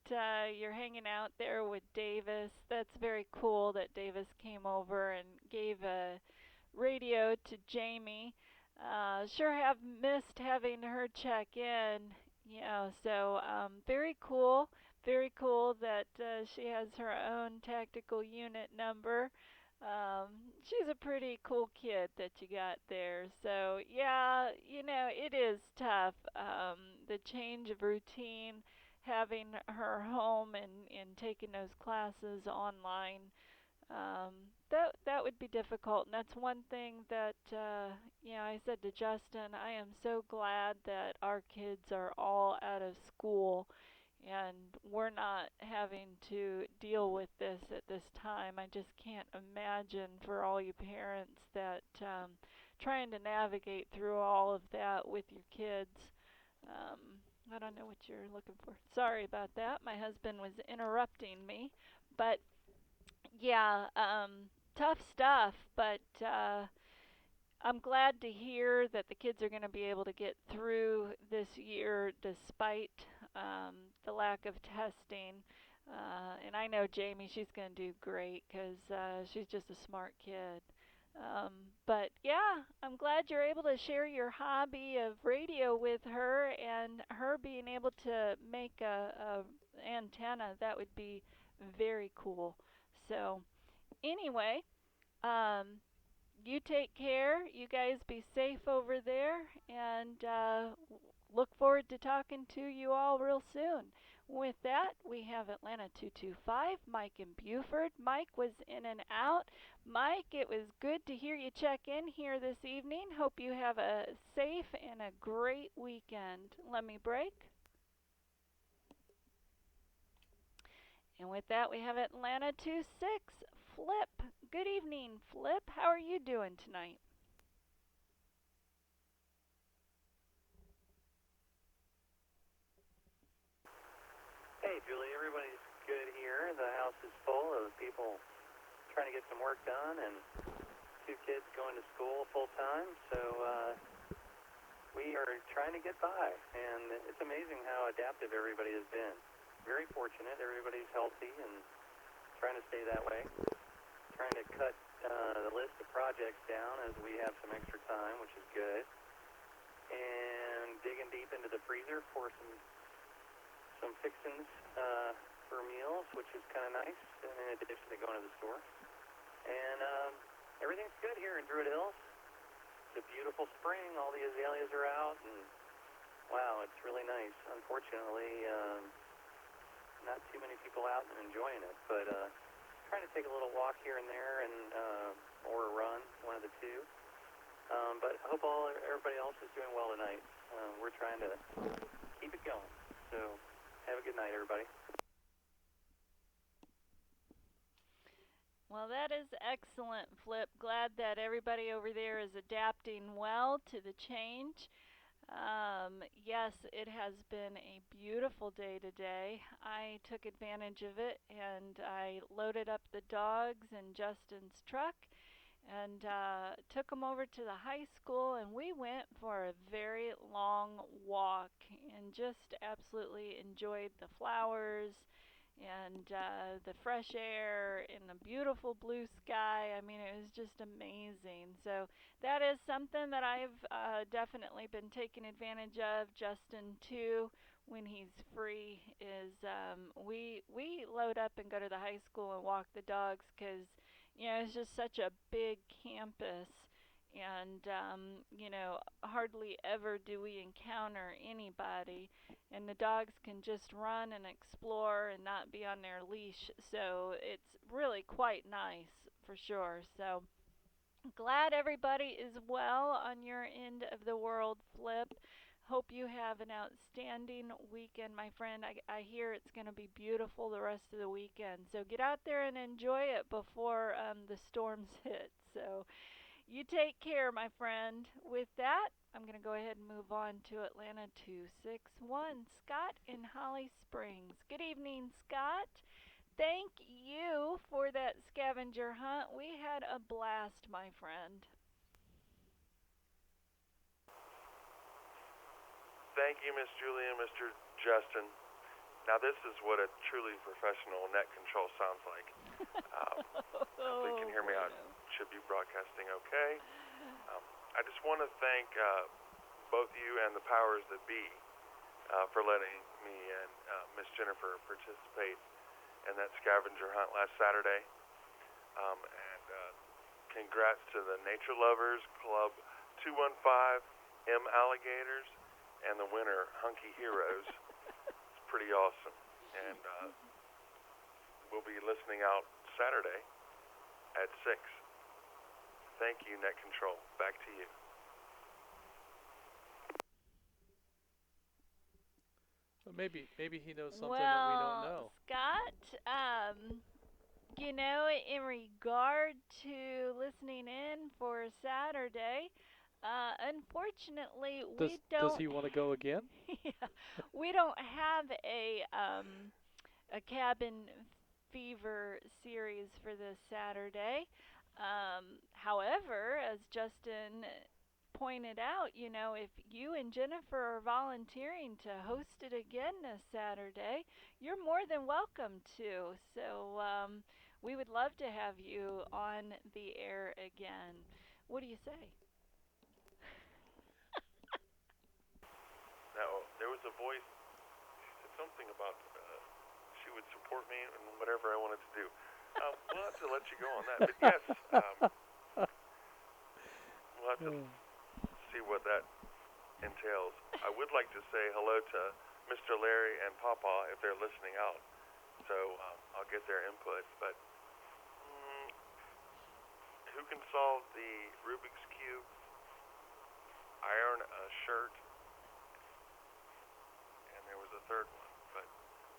you're hanging out there with Davis. That's very cool that Davis came over and gave a radio to Jamie. Sure have missed having her check in. So very cool. Very cool that she has her own tactical unit number. Um, she's a pretty cool kid that you got there. So, yeah, it is tough. The change of routine, having her home and taking those classes online, that would be difficult. And that's one thing that, I said to Justin, I am so glad that our kids are all out of school and we're not having to deal with this at this time. I just can't imagine for all you parents that trying to navigate through all of that with your kids. Um, I don't know what you're looking for. Sorry about that. My husband was interrupting me. But yeah, tough stuff. But I'm glad to hear that the kids are going to be able to get through this year despite the lack of testing. And I know Jamie, she's going to do great because she's just a smart kid. But yeah, I'm glad you're able to share your hobby of radio with her and her being able to make a antenna. That would be very cool. So anyway, um, you take care. You guys be safe over there, and look forward to talking to you all real soon. With that, we have Atlanta 225, Mike in Buford. Mike was in and out. Mike, it was good to hear you check in here this evening. Hope you have a safe and a great weekend. Let me break. And with that, we have Atlanta 26, Flip. Good evening, Flip. How are you doing tonight? Hey, Julie, everybody's good here. The house is full of people trying to get some work done and two kids going to school full time. So we are trying to get by. And it's amazing how adaptive everybody has been. Very fortunate. Everybody's healthy and trying to stay that way. Trying to cut the list of projects down as we have some extra time, which is good. And digging deep into the freezer for some fixings for meals, which is kind of nice, in addition to going to the store. And everything's good here in Druid Hills. It's a beautiful spring. All the azaleas are out, and wow, it's really nice. Unfortunately, not too many people out and enjoying it, but trying to take a little walk here and there, and or a run, one of the two. But I hope everybody else is doing well tonight. We're trying to keep it going. So have a good night, everybody. Well, that is excellent, Flip. Glad that everybody over there is adapting well to the change. Yes, it has been a beautiful day today. I took advantage of it and I loaded up the dogs in Justin's truck and took them over to the high school, and we went for a very long walk and just absolutely enjoyed the flowers and the fresh air and the beautiful blue sky. I mean, it was just amazing. So that is something that I've definitely been taking advantage of. Justin too, when he's free, is we load up and go to the high school and walk the dogs because it's just such a big campus. And hardly ever do we encounter anybody, and the dogs can just run and explore and not be on their leash. So it's really quite nice for sure. So glad everybody is well on your end of the world, Flip. Hope you have an outstanding weekend, my friend. I hear it's going to be beautiful the rest of the weekend. So get out there and enjoy it before the storms hit. So you take care, my friend. With that, I'm going to go ahead and move on to Atlanta 261. Scott in Holly Springs. Good evening, Scott. Thank you for that scavenger hunt. We had a blast, my friend. Thank you, Miss Julie and Mr. Justin. Now this is what a truly professional net control sounds like. Hopefully you can hear me out. Should be broadcasting okay. I just want to thank both you and the powers that be for letting me and Miss Jennifer participate in that scavenger hunt last Saturday. And congrats to the Nature Lovers Club 215 M Alligators and the winner Hunky Heroes. It's pretty awesome. And we'll be listening out Saturday at 6. Thank you, Net Control. Back to you. Well, maybe he knows something that we don't know. Scott, in regard to listening in for Saturday, unfortunately, we don't. Does he want to go again? Yeah, we don't have a cabin fever series for this Saturday. However, as Justin pointed out, if you and Jennifer are volunteering to host it again this Saturday, you're more than welcome to. So we would love to have you on the air again. What do you say? Now, there was a voice, she said something about she would support me in whatever I wanted to do. We'll have to let you go on that. But yes, we'll have to see what that entails. I would like to say hello to Mr. Larry and Papa if they're listening out. So I'll get their input. But who can solve the Rubik's Cube, iron a shirt, and there was a third one. But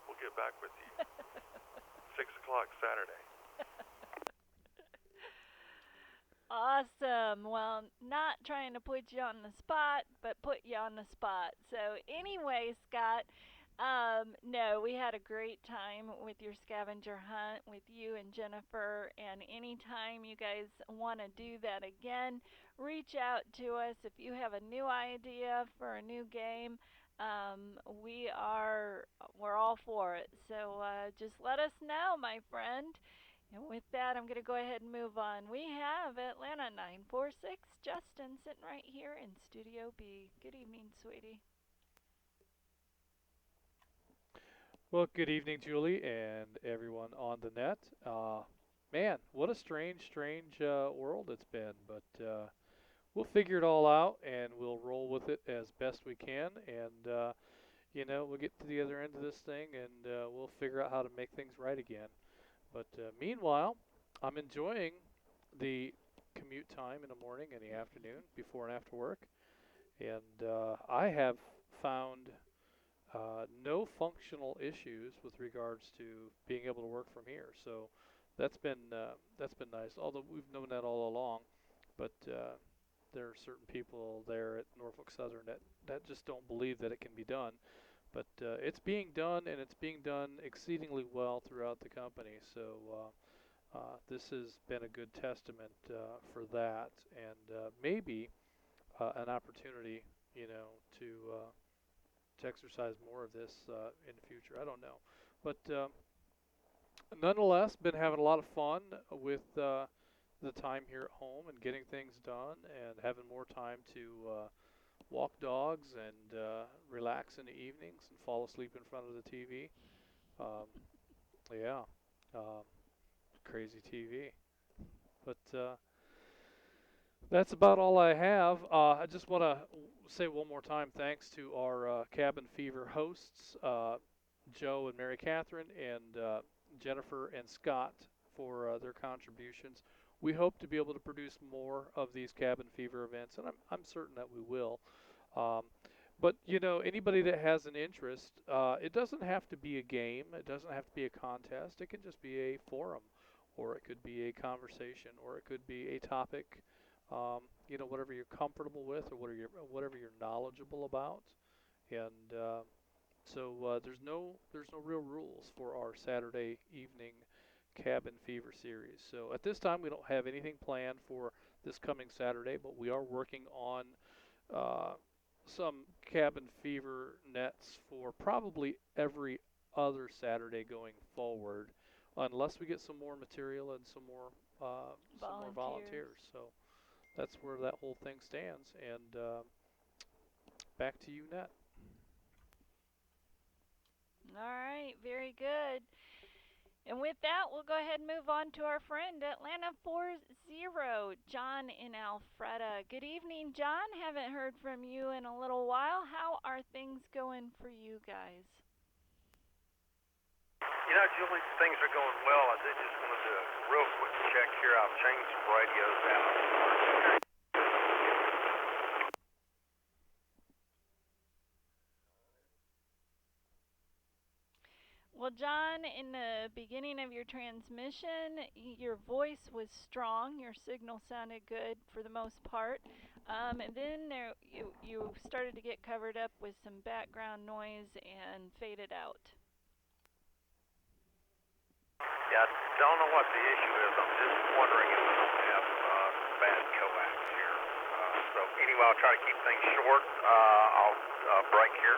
we'll get back with you. 6 o'clock Saturday. Awesome. Well, not trying to put you on the spot, but put you on the spot. So, anyway, Scott, no, we had a great time with your scavenger hunt with you and Jennifer. And anytime you guys want to do that again, reach out to us. If you have a new idea for a new game, we're all for it. So just let us know, my friend. And with that, I'm going to go ahead and move on. We have Atlanta 946, Justin, sitting right here in Studio B. Good evening, sweetie. Well, good evening, Julie, and everyone on the net. Man, what a strange world it's been, but we'll figure it all out, and we'll roll with it as best we can, and we'll get to the other end of this thing, and we'll figure out how to make things right again. But meanwhile, I'm enjoying the commute time in the morning and the afternoon, before and after work, and I have found no functional issues with regards to being able to work from here. So that's been nice. Although we've known that all along, but there are certain people there at Norfolk Southern that just don't believe that it can be done. But it's being done, and it's being done exceedingly well throughout the company. So this has been a good testament for that, and maybe an opportunity, to exercise more of this in the future. I don't know, but nonetheless, been having a lot of fun with the time here at home and getting things done, and having more time to walk dogs and relax in the evenings and fall asleep in front of the TV. Um, yeah, um, crazy TV, but that's about all I have. I just want to say one more time thanks to our Cabin Fever hosts, Joe and Mary Catherine, and Jennifer and Scott for their contributions. We hope to be able to produce more of these Cabin Fever events, and I'm certain that we will. Um, but anybody that has an interest, it doesn't have to be a game. It doesn't have to be a contest. It can just be a forum, or it could be a conversation, or it could be a topic. Whatever you're comfortable with, or whatever you're knowledgeable about, and so there's no real rules for our Saturday evening Cabin Fever series. So at this time, we don't have anything planned for this coming Saturday, but we are working on uh, some cabin fever nets for probably every other Saturday going forward, unless we get some more material and some more Volunteers. volunteers. So that's where that whole thing stands. And back to you, Net. All right, very good. And with that, we'll go ahead and move on to our friend Atlanta 40, John in Alpharetta. Good evening, John. Haven't heard from you in a little while. How are things going for you guys? You know, Julie, things are going well. I did just want to do a real quick check here. I've changed some radios out. Well, John, in the beginning of your transmission, your voice was strong. Your signal sounded good for the most part. And then you started to get covered up with some background noise and faded out. Yeah, I don't know what the issue is. I'm just wondering if we don't have bad coax here. So anyway, I'll try to keep things short. I'll break here.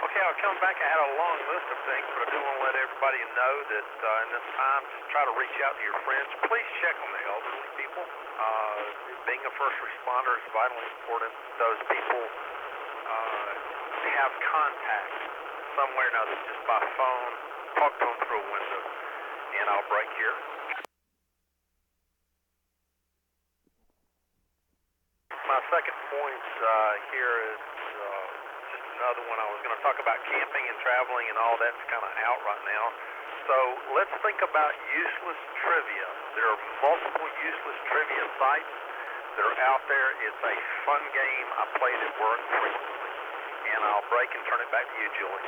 Okay, I'll come back. I had a long list of things, but I do want to let everybody know that in this time, just try to reach out to your friends. Please check on the elderly people. Being a first responder is vitally important. Those people have contact some way or another, just by phone. Talk to them through a window, and I'll break here. My second point here is just another one. I was going to talk about camping and traveling, and all that's kind of out right now. So let's think about useless trivia. There are multiple useless trivia sites that are out there. It's a fun game. I play it at work frequently. And I'll break and turn it back to you, Julie.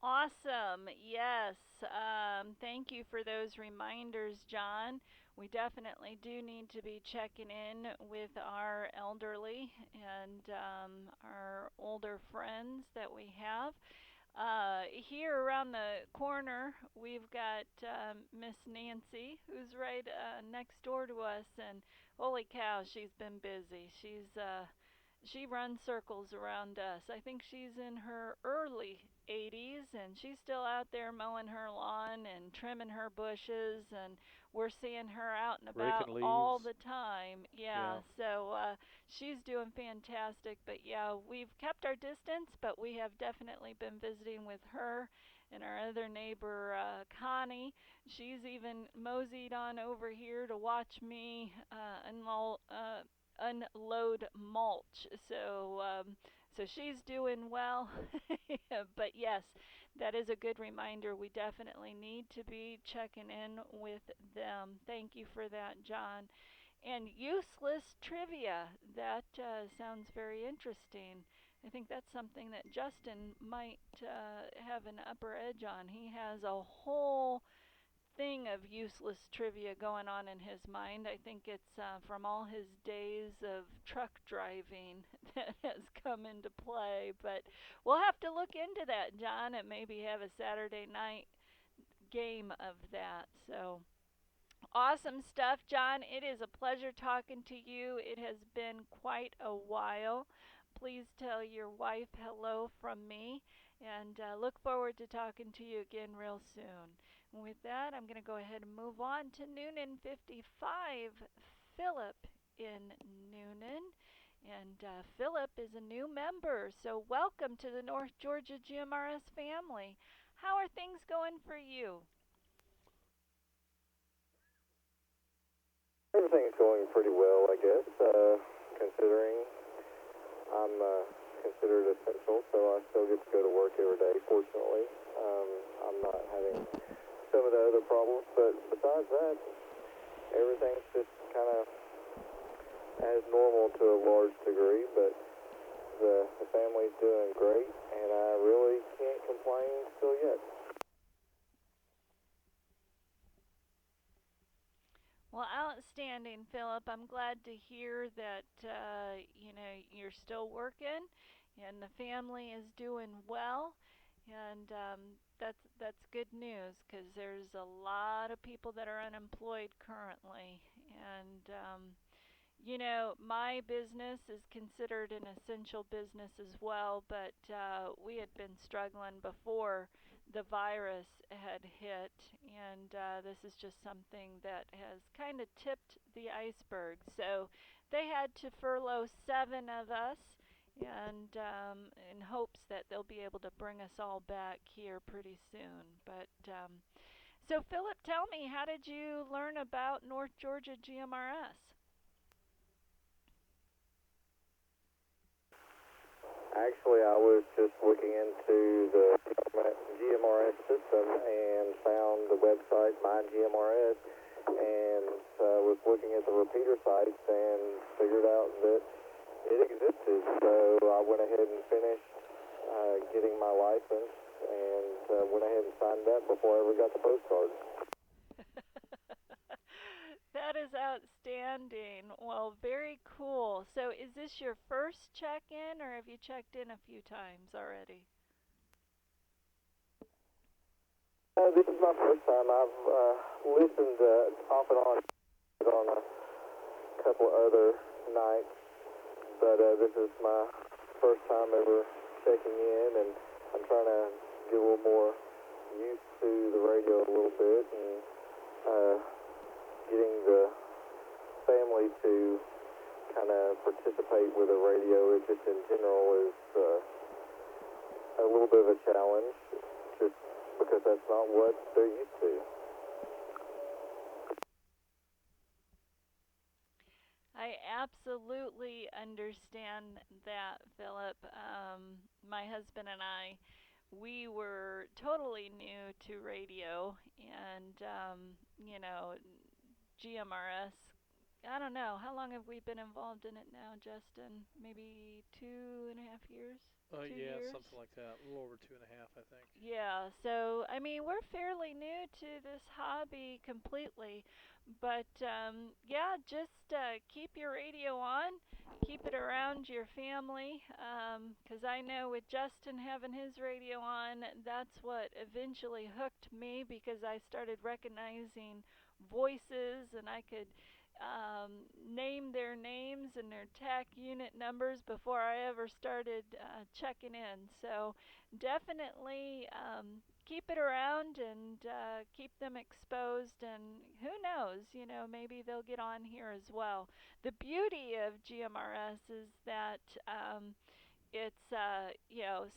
Awesome. Yes. Thank you for those reminders, John. We definitely do need to be checking in with our elderly and our older friends that we have. Here around the corner, we've got Miss Nancy, who's right next door to us, and holy cow, she's been busy. She runs circles around us. I think she's in her early 80s, and she's still out there mowing her lawn and trimming her bushes, and we're seeing her out and about Raking all leaves. the time. Yeah, Yeah. so she's doing fantastic. But yeah, we've kept our distance, but we have definitely been visiting with her and our other neighbor, Connie. She's even moseyed on over here to watch me unload mulch. So she's doing well. But yes, that is a good reminder. We definitely need to be checking in with them. Thank you for that, John. And useless trivia. That sounds very interesting. I think that's something that Justin might have an upper edge on. He has a whole thing of useless trivia going on in his mind. I think it's from all his days of truck driving that has come into play. But we'll have to look into that, John, and maybe have a Saturday night game of that. So awesome stuff, John. It is a pleasure talking to you. It has been quite a while. Please tell your wife hello from me, and look forward to talking to you again real soon. And with that, I'm going to go ahead and move on to Noonan 55, Philip in Noonan. And Philip is a new member, so welcome to the North Georgia GMRS family. How are things going for you? Everything's going pretty well, I guess, considering I'm considered essential, so I still get to go to work every day, fortunately. I'm not having some of the other problems, but besides that, everything's just kind of as normal to a large degree, but the family's doing great, and I really can't complain still yet. Well, outstanding, Philip. I'm glad to hear that you're still working and the family is doing well. And that's good news because there's a lot of people that are unemployed currently, and my business is considered an essential business as well, but we had been struggling before the virus had hit, and this is just something that has kind of tipped the iceberg. So they had to furlough 7 of us, and in hopes that they'll be able to bring us all back here pretty soon. So Philip, tell me, how did you learn about North Georgia GMRS? Actually, I was just looking into the GMRS system and found the website My GMRS, and was looking at the repeater sites and figured out that it existed. So I went ahead and finished getting my license, and went ahead and signed up before I ever got the postcard. That is outstanding. Well, very cool. So, is this your first check in, or have you checked in a few times already? This is my first time. I've listened off and on a couple other nights, but this is my first time ever checking in, and I'm trying to get a little more used to the radio a little bit, and getting the family to kind of participate with the radio just in general is a little bit of a challenge, just because that's not what they're used to. I absolutely understand that, Philip. My husband and I, we were totally new to radio, and GMRS. I don't know. How long have we been involved in it now, Justin? Maybe 2.5 years? Two Yeah, years? something like that. A little over 2.5, I think. Yeah, so I mean, we're fairly new to this hobby completely, but yeah, just keep your radio on, keep it around your family, because I know with Justin having his radio on, that's what eventually hooked me because I started recognizing voices and I could name their names and their TAC unit numbers before I ever started checking in. So definitely keep it around and keep them exposed. And who knows, maybe they'll get on here as well. The beauty of GMRS is that it's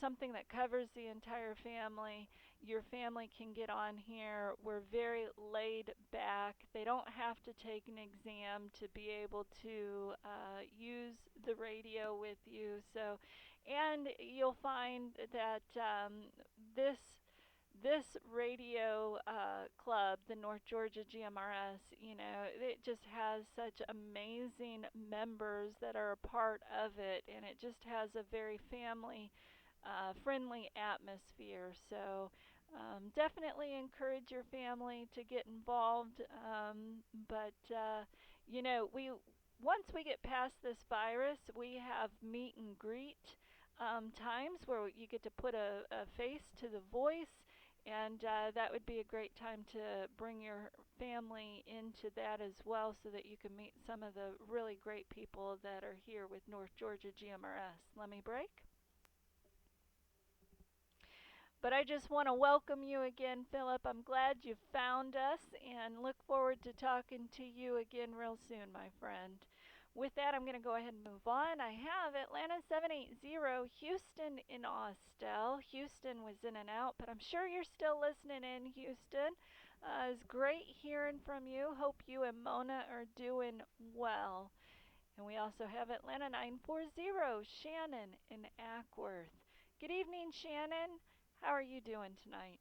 something that covers the entire family. Your family can get on here. We're very laid back. They don't have to take an exam to be able to use the radio with you. So, and you'll find that this radio club, the North Georgia GMRS, it just has such amazing members that are a part of it, and it just has a very family friendly atmosphere. So definitely encourage your family to get involved. We once we get past this virus, we have meet and greet times where you get to put a face to the voice, and that would be a great time to bring your family into that as well so that you can meet some of the really great people that are here with North Georgia GMRS. Let me break. But I just want to welcome you again, Philip. I'm glad you found us and look forward to talking to you again real soon, my friend. With that, I'm going to go ahead and move on. I have Atlanta 780, Houston in Austell. Houston was in and out, but I'm sure you're still listening in, Houston. It's great hearing from you. Hope you and Mona are doing well. And we also have Atlanta 940, Shannon in Ackworth. Good evening, Shannon. How are you doing tonight?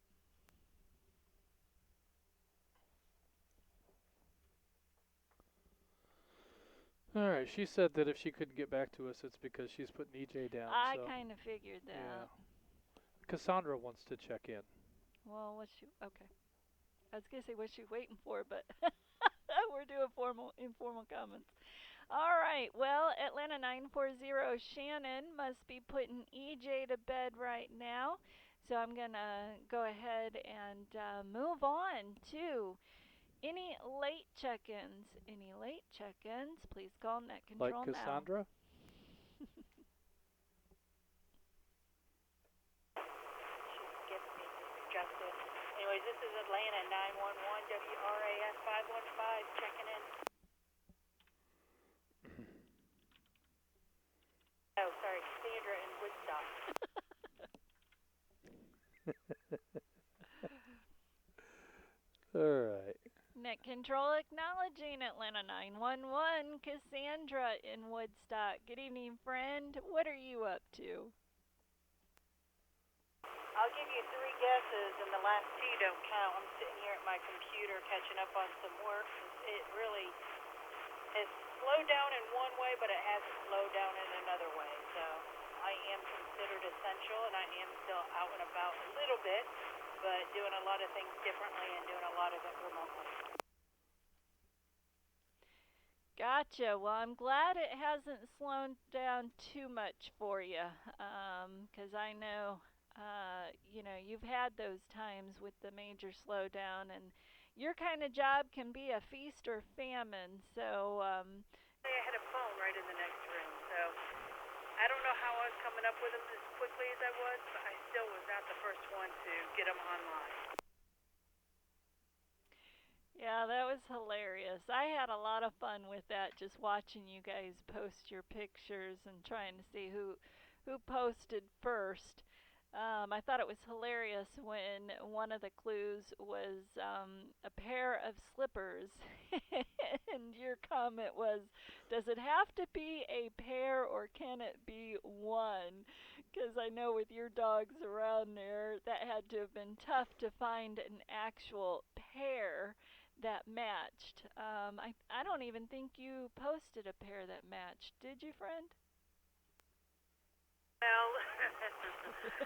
All right. She said that if she couldn't get back to us, it's because she's putting EJ down. I So kind of figured that. yeah, Cassandra wants to check in. Well, what's she? Okay. I was gonna say what's she waiting for, but we're doing informal comments. All right. Well, Atlanta 940, Shannon must be putting EJ to bed right now. So I'm going to go ahead and move on to any late check-ins. Any late check-ins, please call Net Like Control now. Cassandra? Gets me, Justin. Anyways, this is Atlanta 911 WRAS 515 checking in. Oh, sorry, Cassandra in Woodstock. All right. Net Control acknowledging Atlanta 911, Cassandra in Woodstock. Good evening, friend. What are you up to? I'll give you 3 guesses, and the last 2 don't count. I'm sitting here at my computer catching up on some work. It really has slowed down in one way, but it hasn't slowed down in another way. So I am considered essential, and I am still out and about a little bit, but doing a lot of things differently and doing a lot of it remotely. Gotcha. Well, I'm glad it hasn't slowed down too much for you, because I know, you've had those times with the major slowdown, and your kind of job can be a feast or famine. So, I had a phone right in the next room, so I don't know how I was coming up with them as quickly as I was, but I still was not the first one to get them online. yeah, that was hilarious. I had a lot of fun with that, just watching you guys post your pictures and trying to see who posted first. I thought it was hilarious when one of the clues was a pair of slippers, and your comment was, "Does it have to be a pair or can it be one?" Because I know with your dogs around there, that had to have been tough to find an actual pair that matched. I don't even think you posted a pair that matched, did you, friend? Well,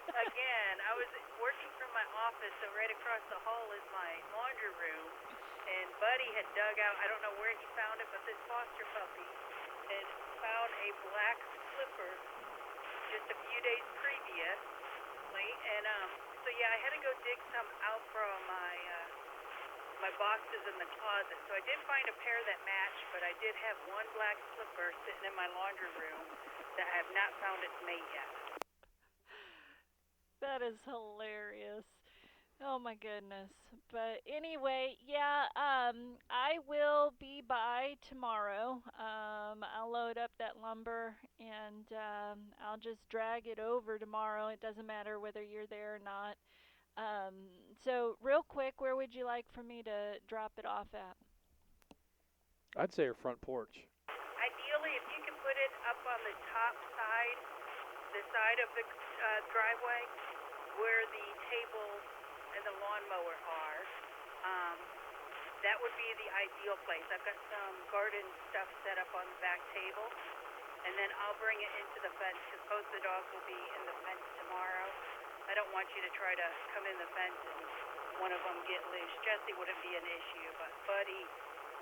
again, I was working from my office, so right across the hall is my laundry room, and Buddy had dug out, I don't know where he found it, but this foster puppy had found a black slipper just a few days previously, and so yeah, I had to go dig some out from my boxes in the closet. So I did find a pair that matched, but I did have one black slipper sitting in my laundry room that I have not found its mate yet. That is hilarious. Oh my goodness. But anyway, yeah, I will be by tomorrow. I'll load up that lumber and I'll just drag it over tomorrow. It doesn't matter whether you're there or not. So real quick, where would you like for me to drop it off at? I'd say her front porch. Ideally, if you can put it up on the top side, the side of the driveway, where the table and the lawnmower are, that would be the ideal place. I've got some garden stuff set up on the back table, and then I'll bring it into the fence because both the dogs will be in the fence tomorrow. I don't want you to try to come in the fence and one of them get loose. Jesse wouldn't be an issue, but Buddy,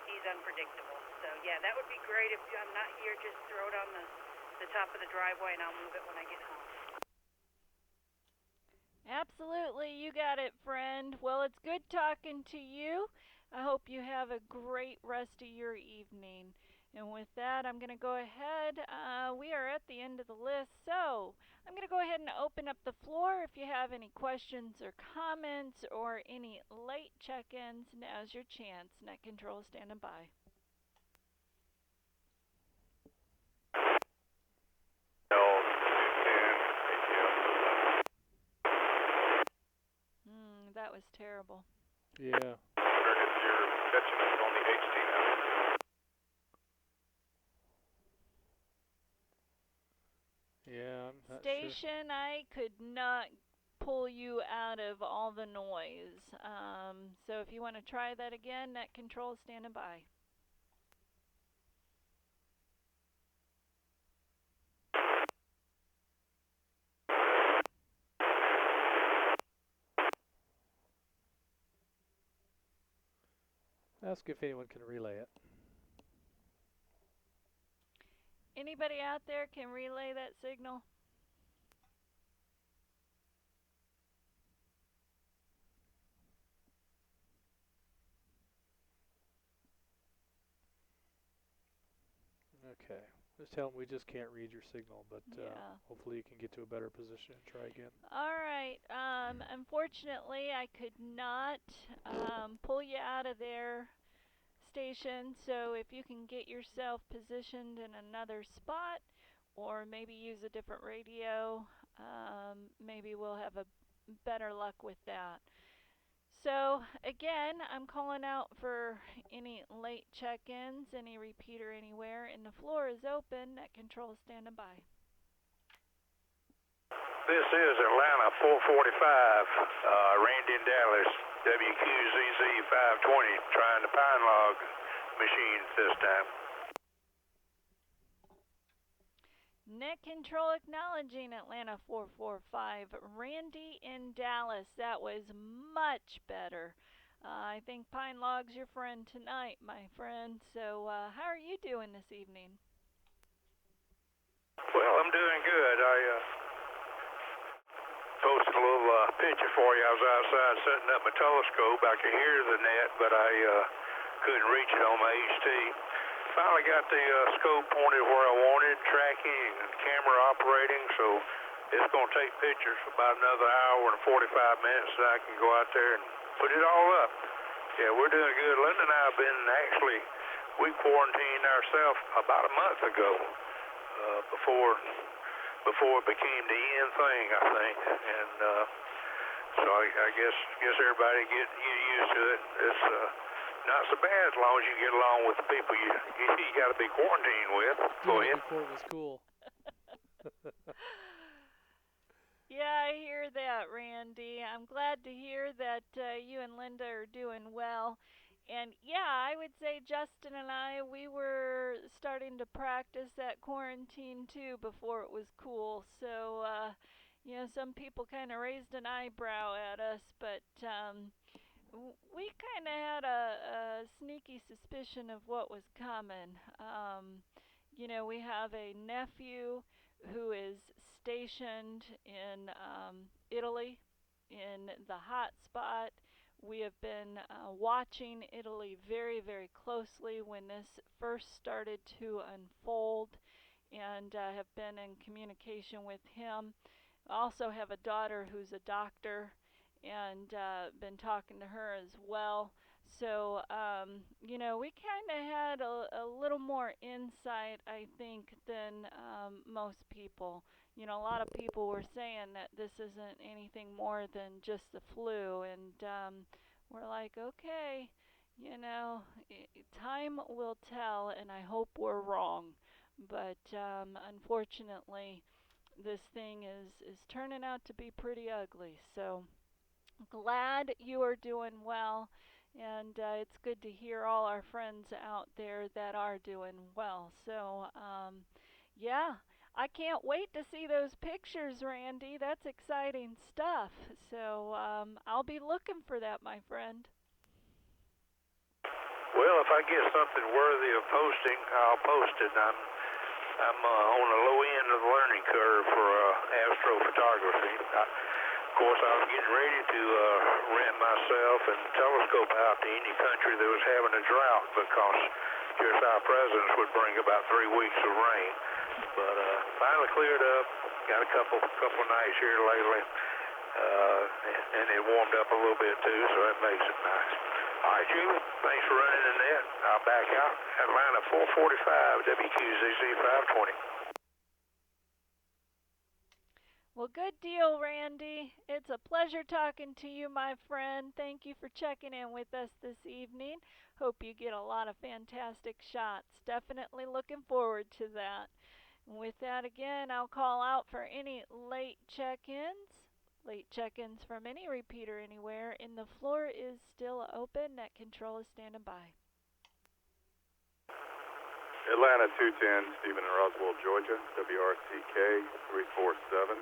he's unpredictable. So yeah, that would be great if I'm not here. Just throw it on the top of the driveway, and I'll move it when I get home. Absolutely, you got it, friend. Well, it's good talking to you. I hope you have a great rest of your evening. And with that, I'm going to go ahead. We are at the end of the list, so I'm going to go ahead and open up the floor. If you have any questions or comments or any late check-ins, now's your chance. Net Control standing by. That was terrible. Yeah. I wondered if you're catching us on the HD now. Yeah, I'm not Station, sure. I could not pull you out of all the noise. So if you want to try that again, Net Control standing by. Ask if anyone can relay it. Anybody out there can relay that signal? Okay. Just tell them we just can't read your signal, but hopefully you can get to a better position and try again. All right. Unfortunately, I could not pull you out of their station, so if you can get yourself positioned in another spot or maybe use a different radio, maybe we'll have a better luck with that. So again, I'm calling out for any late check-ins, any repeater anywhere, and the floor is open. Net control standing by. This is Atlanta 445, Randy in Dallas, WQZZ 520, trying the Pine Log machines this time. Net control acknowledging Atlanta 445, Randy in Dallas. That was much better. I think Pine Log's your friend tonight, my friend. So how are you doing this evening? Well, I'm doing good. I posted a little picture for you. I was outside setting up my telescope. I could hear the net, but I couldn't reach it on my HT. Finally got the scope pointed where I wanted, tracking and camera operating, so it's going to take pictures for about another hour and 45 minutes, so I can go out there and put it all up. Yeah, we're doing good. Linda and I have been we quarantined ourselves about a month ago, before it became the end thing, I think, and so I guess everybody get used to it. It's not so bad as long as you get along with the people you got to be quarantined with. Go ahead. Before it was cool. Yeah, I hear that, Randy. I'm glad to hear that you and Linda are doing well. And yeah, I would say Justin and I, we were starting to practice that quarantine too before it was cool. So, some people kind of raised an eyebrow at us, but we kind of had a sneaky suspicion of what was coming. We have a nephew who is stationed in Italy in the hot spot. We have been watching Italy very, very closely when this first started to unfold and have been in communication with him. I also have a daughter who's a doctor and been talking to her as well. So, we kind of had a little more insight, I think, than most people. A lot of people were saying that this isn't anything more than just the flu, and we're like, okay, time will tell, and I hope we're wrong. But unfortunately, this thing is turning out to be pretty ugly. So glad you are doing well, and it's good to hear all our friends out there that are doing well. So, yeah, I can't wait to see those pictures, Randy. That's exciting stuff. So, I'll be looking for that, my friend. Well, if I get something worthy of posting, I'll post it. I'm on the low end of the learning curve for astrophotography. Of course, I was getting ready to rent myself and telescope out to any country that was having a drought because just our presidents would bring about 3 weeks of rain. But finally cleared up. Got a couple nights here lately, and it warmed up a little bit too, so that makes it nice. All right, Julie, thanks for running the net. I'll back out. Atlanta 445, WQZZ 520. Well, good deal, Randy. It's a pleasure talking to you, my friend. Thank you for checking in with us this evening. Hope you get a lot of fantastic shots. Definitely looking forward to that. With that, again, I'll call out for any late check-ins. Late check-ins from any repeater anywhere, and the floor is still open. Net control is standing by. Atlanta 210, Stephen in Roswell, Georgia, WRCK 347.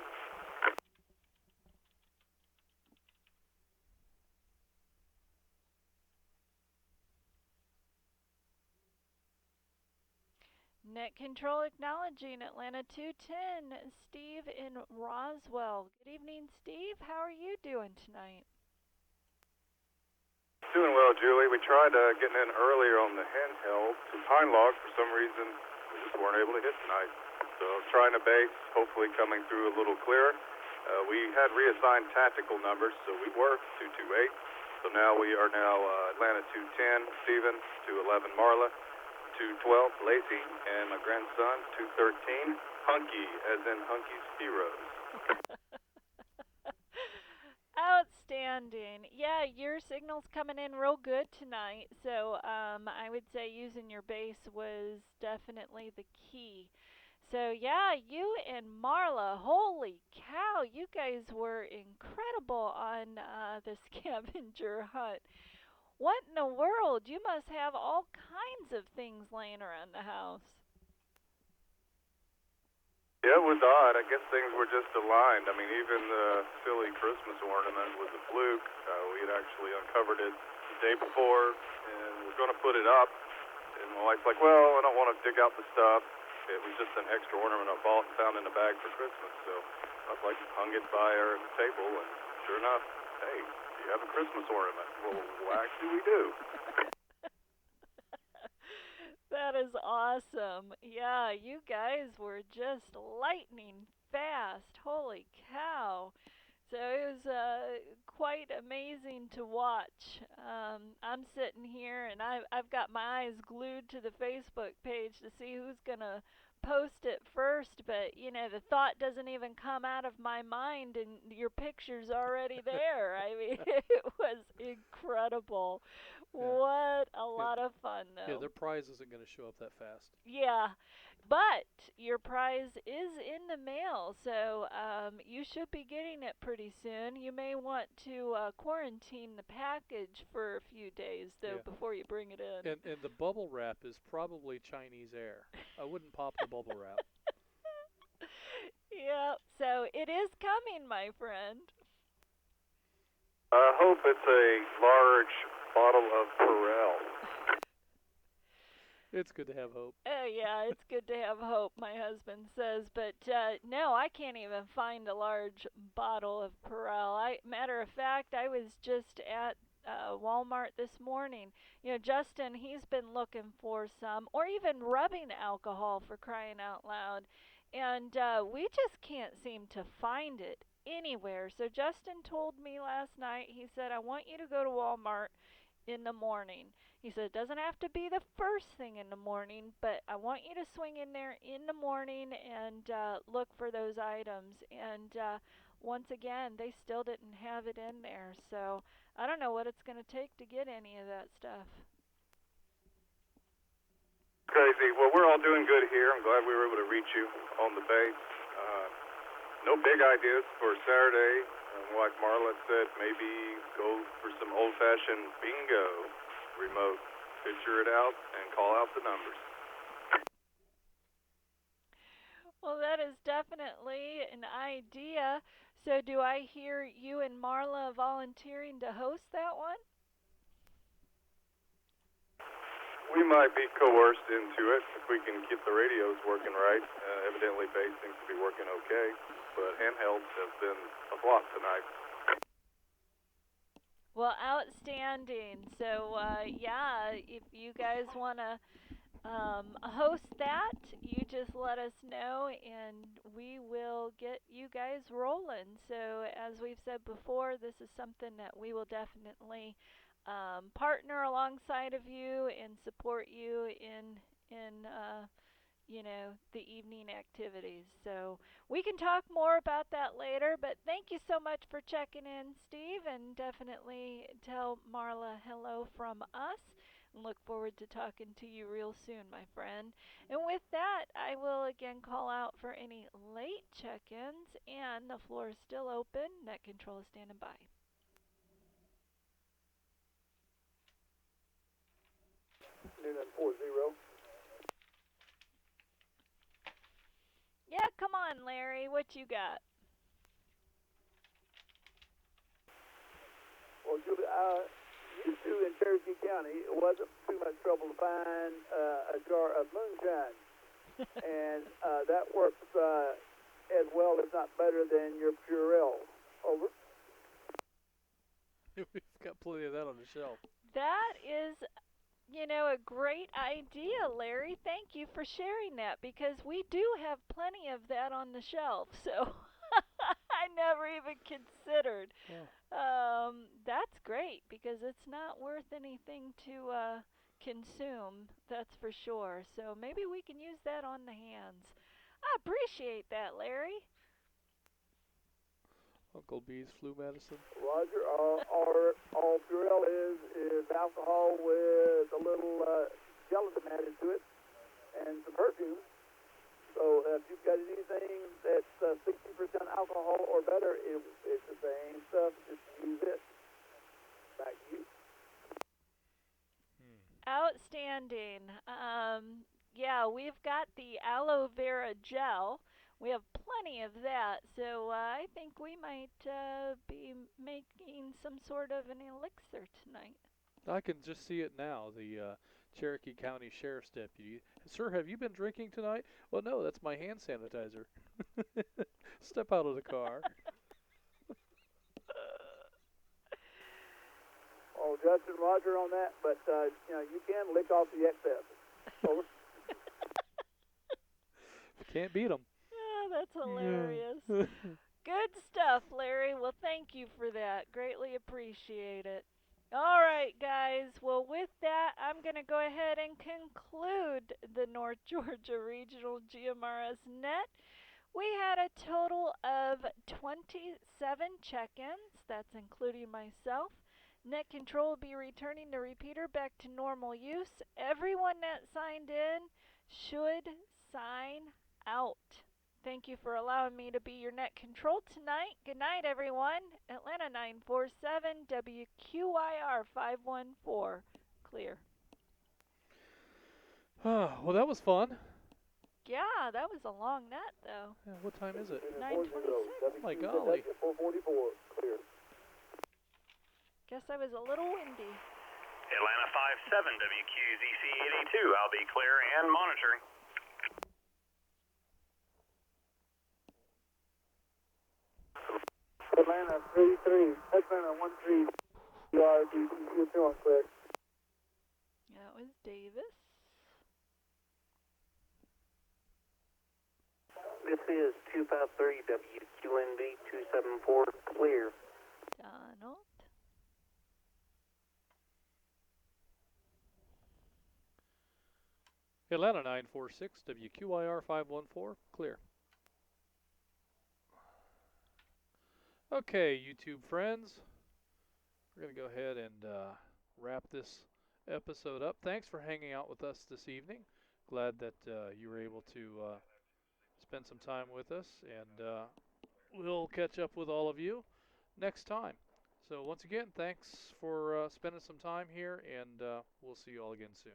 Net control acknowledging Atlanta 210, Steve in Roswell. Good evening, Steve. How are you doing tonight? Doing well, Julie. We tried getting in earlier on the handheld to Pine Log. For some reason, we we just weren't able to hit tonight. So trying to base, hopefully coming through a little clearer. We had reassigned tactical numbers, so we were 228. So now we are Atlanta 210, Stephen, 211, Marla, 212, Lacey, and my grandson, 213, Hunky, as in Hunky's Heroes. Outstanding. Yeah, your signal's coming in real good tonight. So I would say using your base was definitely the key. So yeah, you and Marla, holy cow, you guys were incredible on the scavenger hunt. What in the world? You must have all kinds of things laying around the house. Yeah, it was odd. I guess things were just aligned. I mean, even the silly Christmas ornament was a fluke. We had actually uncovered it the day before and was going to put it up. And my wife's like, well, I don't want to dig out the stuff. It was just an extra ornament I bought and found in a bag for Christmas. So I was like, hung it by our table, and sure enough, hey, you have a Christmas ornament. Well, what do we do? That is awesome. Yeah, you guys were just lightning fast. Holy cow. So it was quite amazing to watch. I'm sitting here and I've got my eyes glued to the Facebook page to see who's going to post it first, but you know, the thought doesn't even come out of my mind and your picture's already there. I mean, it was incredible. What a lot of fun, though. Yeah, their prize isn't going to show up that fast. Yeah, but your prize is in the mail, so you should be getting it pretty soon. You may want to quarantine the package for a few days, though, before you bring it in. And the bubble wrap is probably Chinese air. I wouldn't pop the bubble wrap. Yeah, so it is coming, my friend. I hope it's a large bottle of Perel. It's good to have hope. Yeah, it's good to have hope, my husband says. But no, I can't even find a large bottle of Perel. Matter of fact, I was just at Walmart this morning. You know, Justin, he's been looking for some, or even rubbing alcohol, for crying out loud. And we just can't seem to find it anywhere. So Justin told me last night, he said, I want you to go to Walmart in the morning. He said, it doesn't have to be the first thing in the morning, but I want you to swing in there in the morning and look for those items. And once again, they still didn't have it in there. So I don't know what it's going to take to get any of that stuff. Crazy. Well, we're all doing good here. I'm glad we were able to reach you on the base. No big ideas for Saturday. Like Marla said, maybe go for some old-fashioned bingo remote. Picture it out and call out the numbers. Well, that is definitely an idea. So do I hear you and Marla volunteering to host that one? We might be coerced into it if we can get the radios working right. Evidently, base seems to be working okay, but handhelds have been a flop tonight. Well, outstanding. So, yeah, if you guys want to host that, you just let us know and we will get you guys rolling. So, as we've said before, this is something that we will definitely partner alongside of you and support you in you know, the evening activities. So we can talk more about that later, but thank you so much for checking in, Steve, and definitely tell Marla hello from us. And look forward to talking to you real soon, my friend. And with that, I will again call out for any late check-ins, and the floor is still open. Net control is standing by. Noonan 40. Yeah, come on, Larry. What you got? Well, Julie, used to in Cherokee County, it wasn't too much trouble to find a jar of moonshine. And that works as well, if not better, than your Purell. Over. We've got plenty of that on the shelf. That is a great idea, Larry. Thank you for sharing that because we do have plenty of that on the shelf. So I never even considered. That's great because it's not worth anything to consume, that's for sure. So maybe we can use that on the hands. I appreciate that, Larry. Uncle B's flu medicine. Roger. Our Purell is alcohol with a little gelatin added to it and some perfume. So if you've got anything that's 60% alcohol or better, it's the same stuff. Just use it. Back to you. Outstanding. Yeah, we've got the aloe vera gel. We have plenty of that, so I think we might be making some sort of an elixir tonight. I can just see it now. The Cherokee County Sheriff's Deputy. Sir, have you been drinking tonight? Well, no, that's my hand sanitizer. Step out of the car. Oh, Justin, Roger on that, but you can lick off the excess. Over. Can't beat them. Oh, that's hilarious. Good stuff, Larry. Well, thank you for that. Greatly appreciate it. All right, guys. Well, with that, I'm going to go ahead and conclude the North Georgia Regional GMRS Net. We had a total of 27 check-ins. That's including myself. Net control will be returning the repeater back to normal use. Everyone that signed in should sign out. Thank you for allowing me to be your net control tonight. Good night, everyone. Atlanta 947, WQIR 514. Clear. Well, that was fun. Yeah, that was a long net, though. Yeah, what time is it? 9:26. Oh, my golly. 444, clear. Guess I was a little windy. Atlanta 57, WQZC 82. I'll be clear and monitoring. Atlanta 33, Atlanta 13, you are doing clear. That was Davis. This is 253 WQNB 274, clear. Donald. Atlanta 946, WQIR 514, clear. Okay, YouTube friends, we're going to go ahead and wrap this episode up. Thanks for hanging out with us this evening. Glad that you were able to spend some time with us, and we'll catch up with all of you next time. So once again, thanks for spending some time here, and we'll see you all again soon.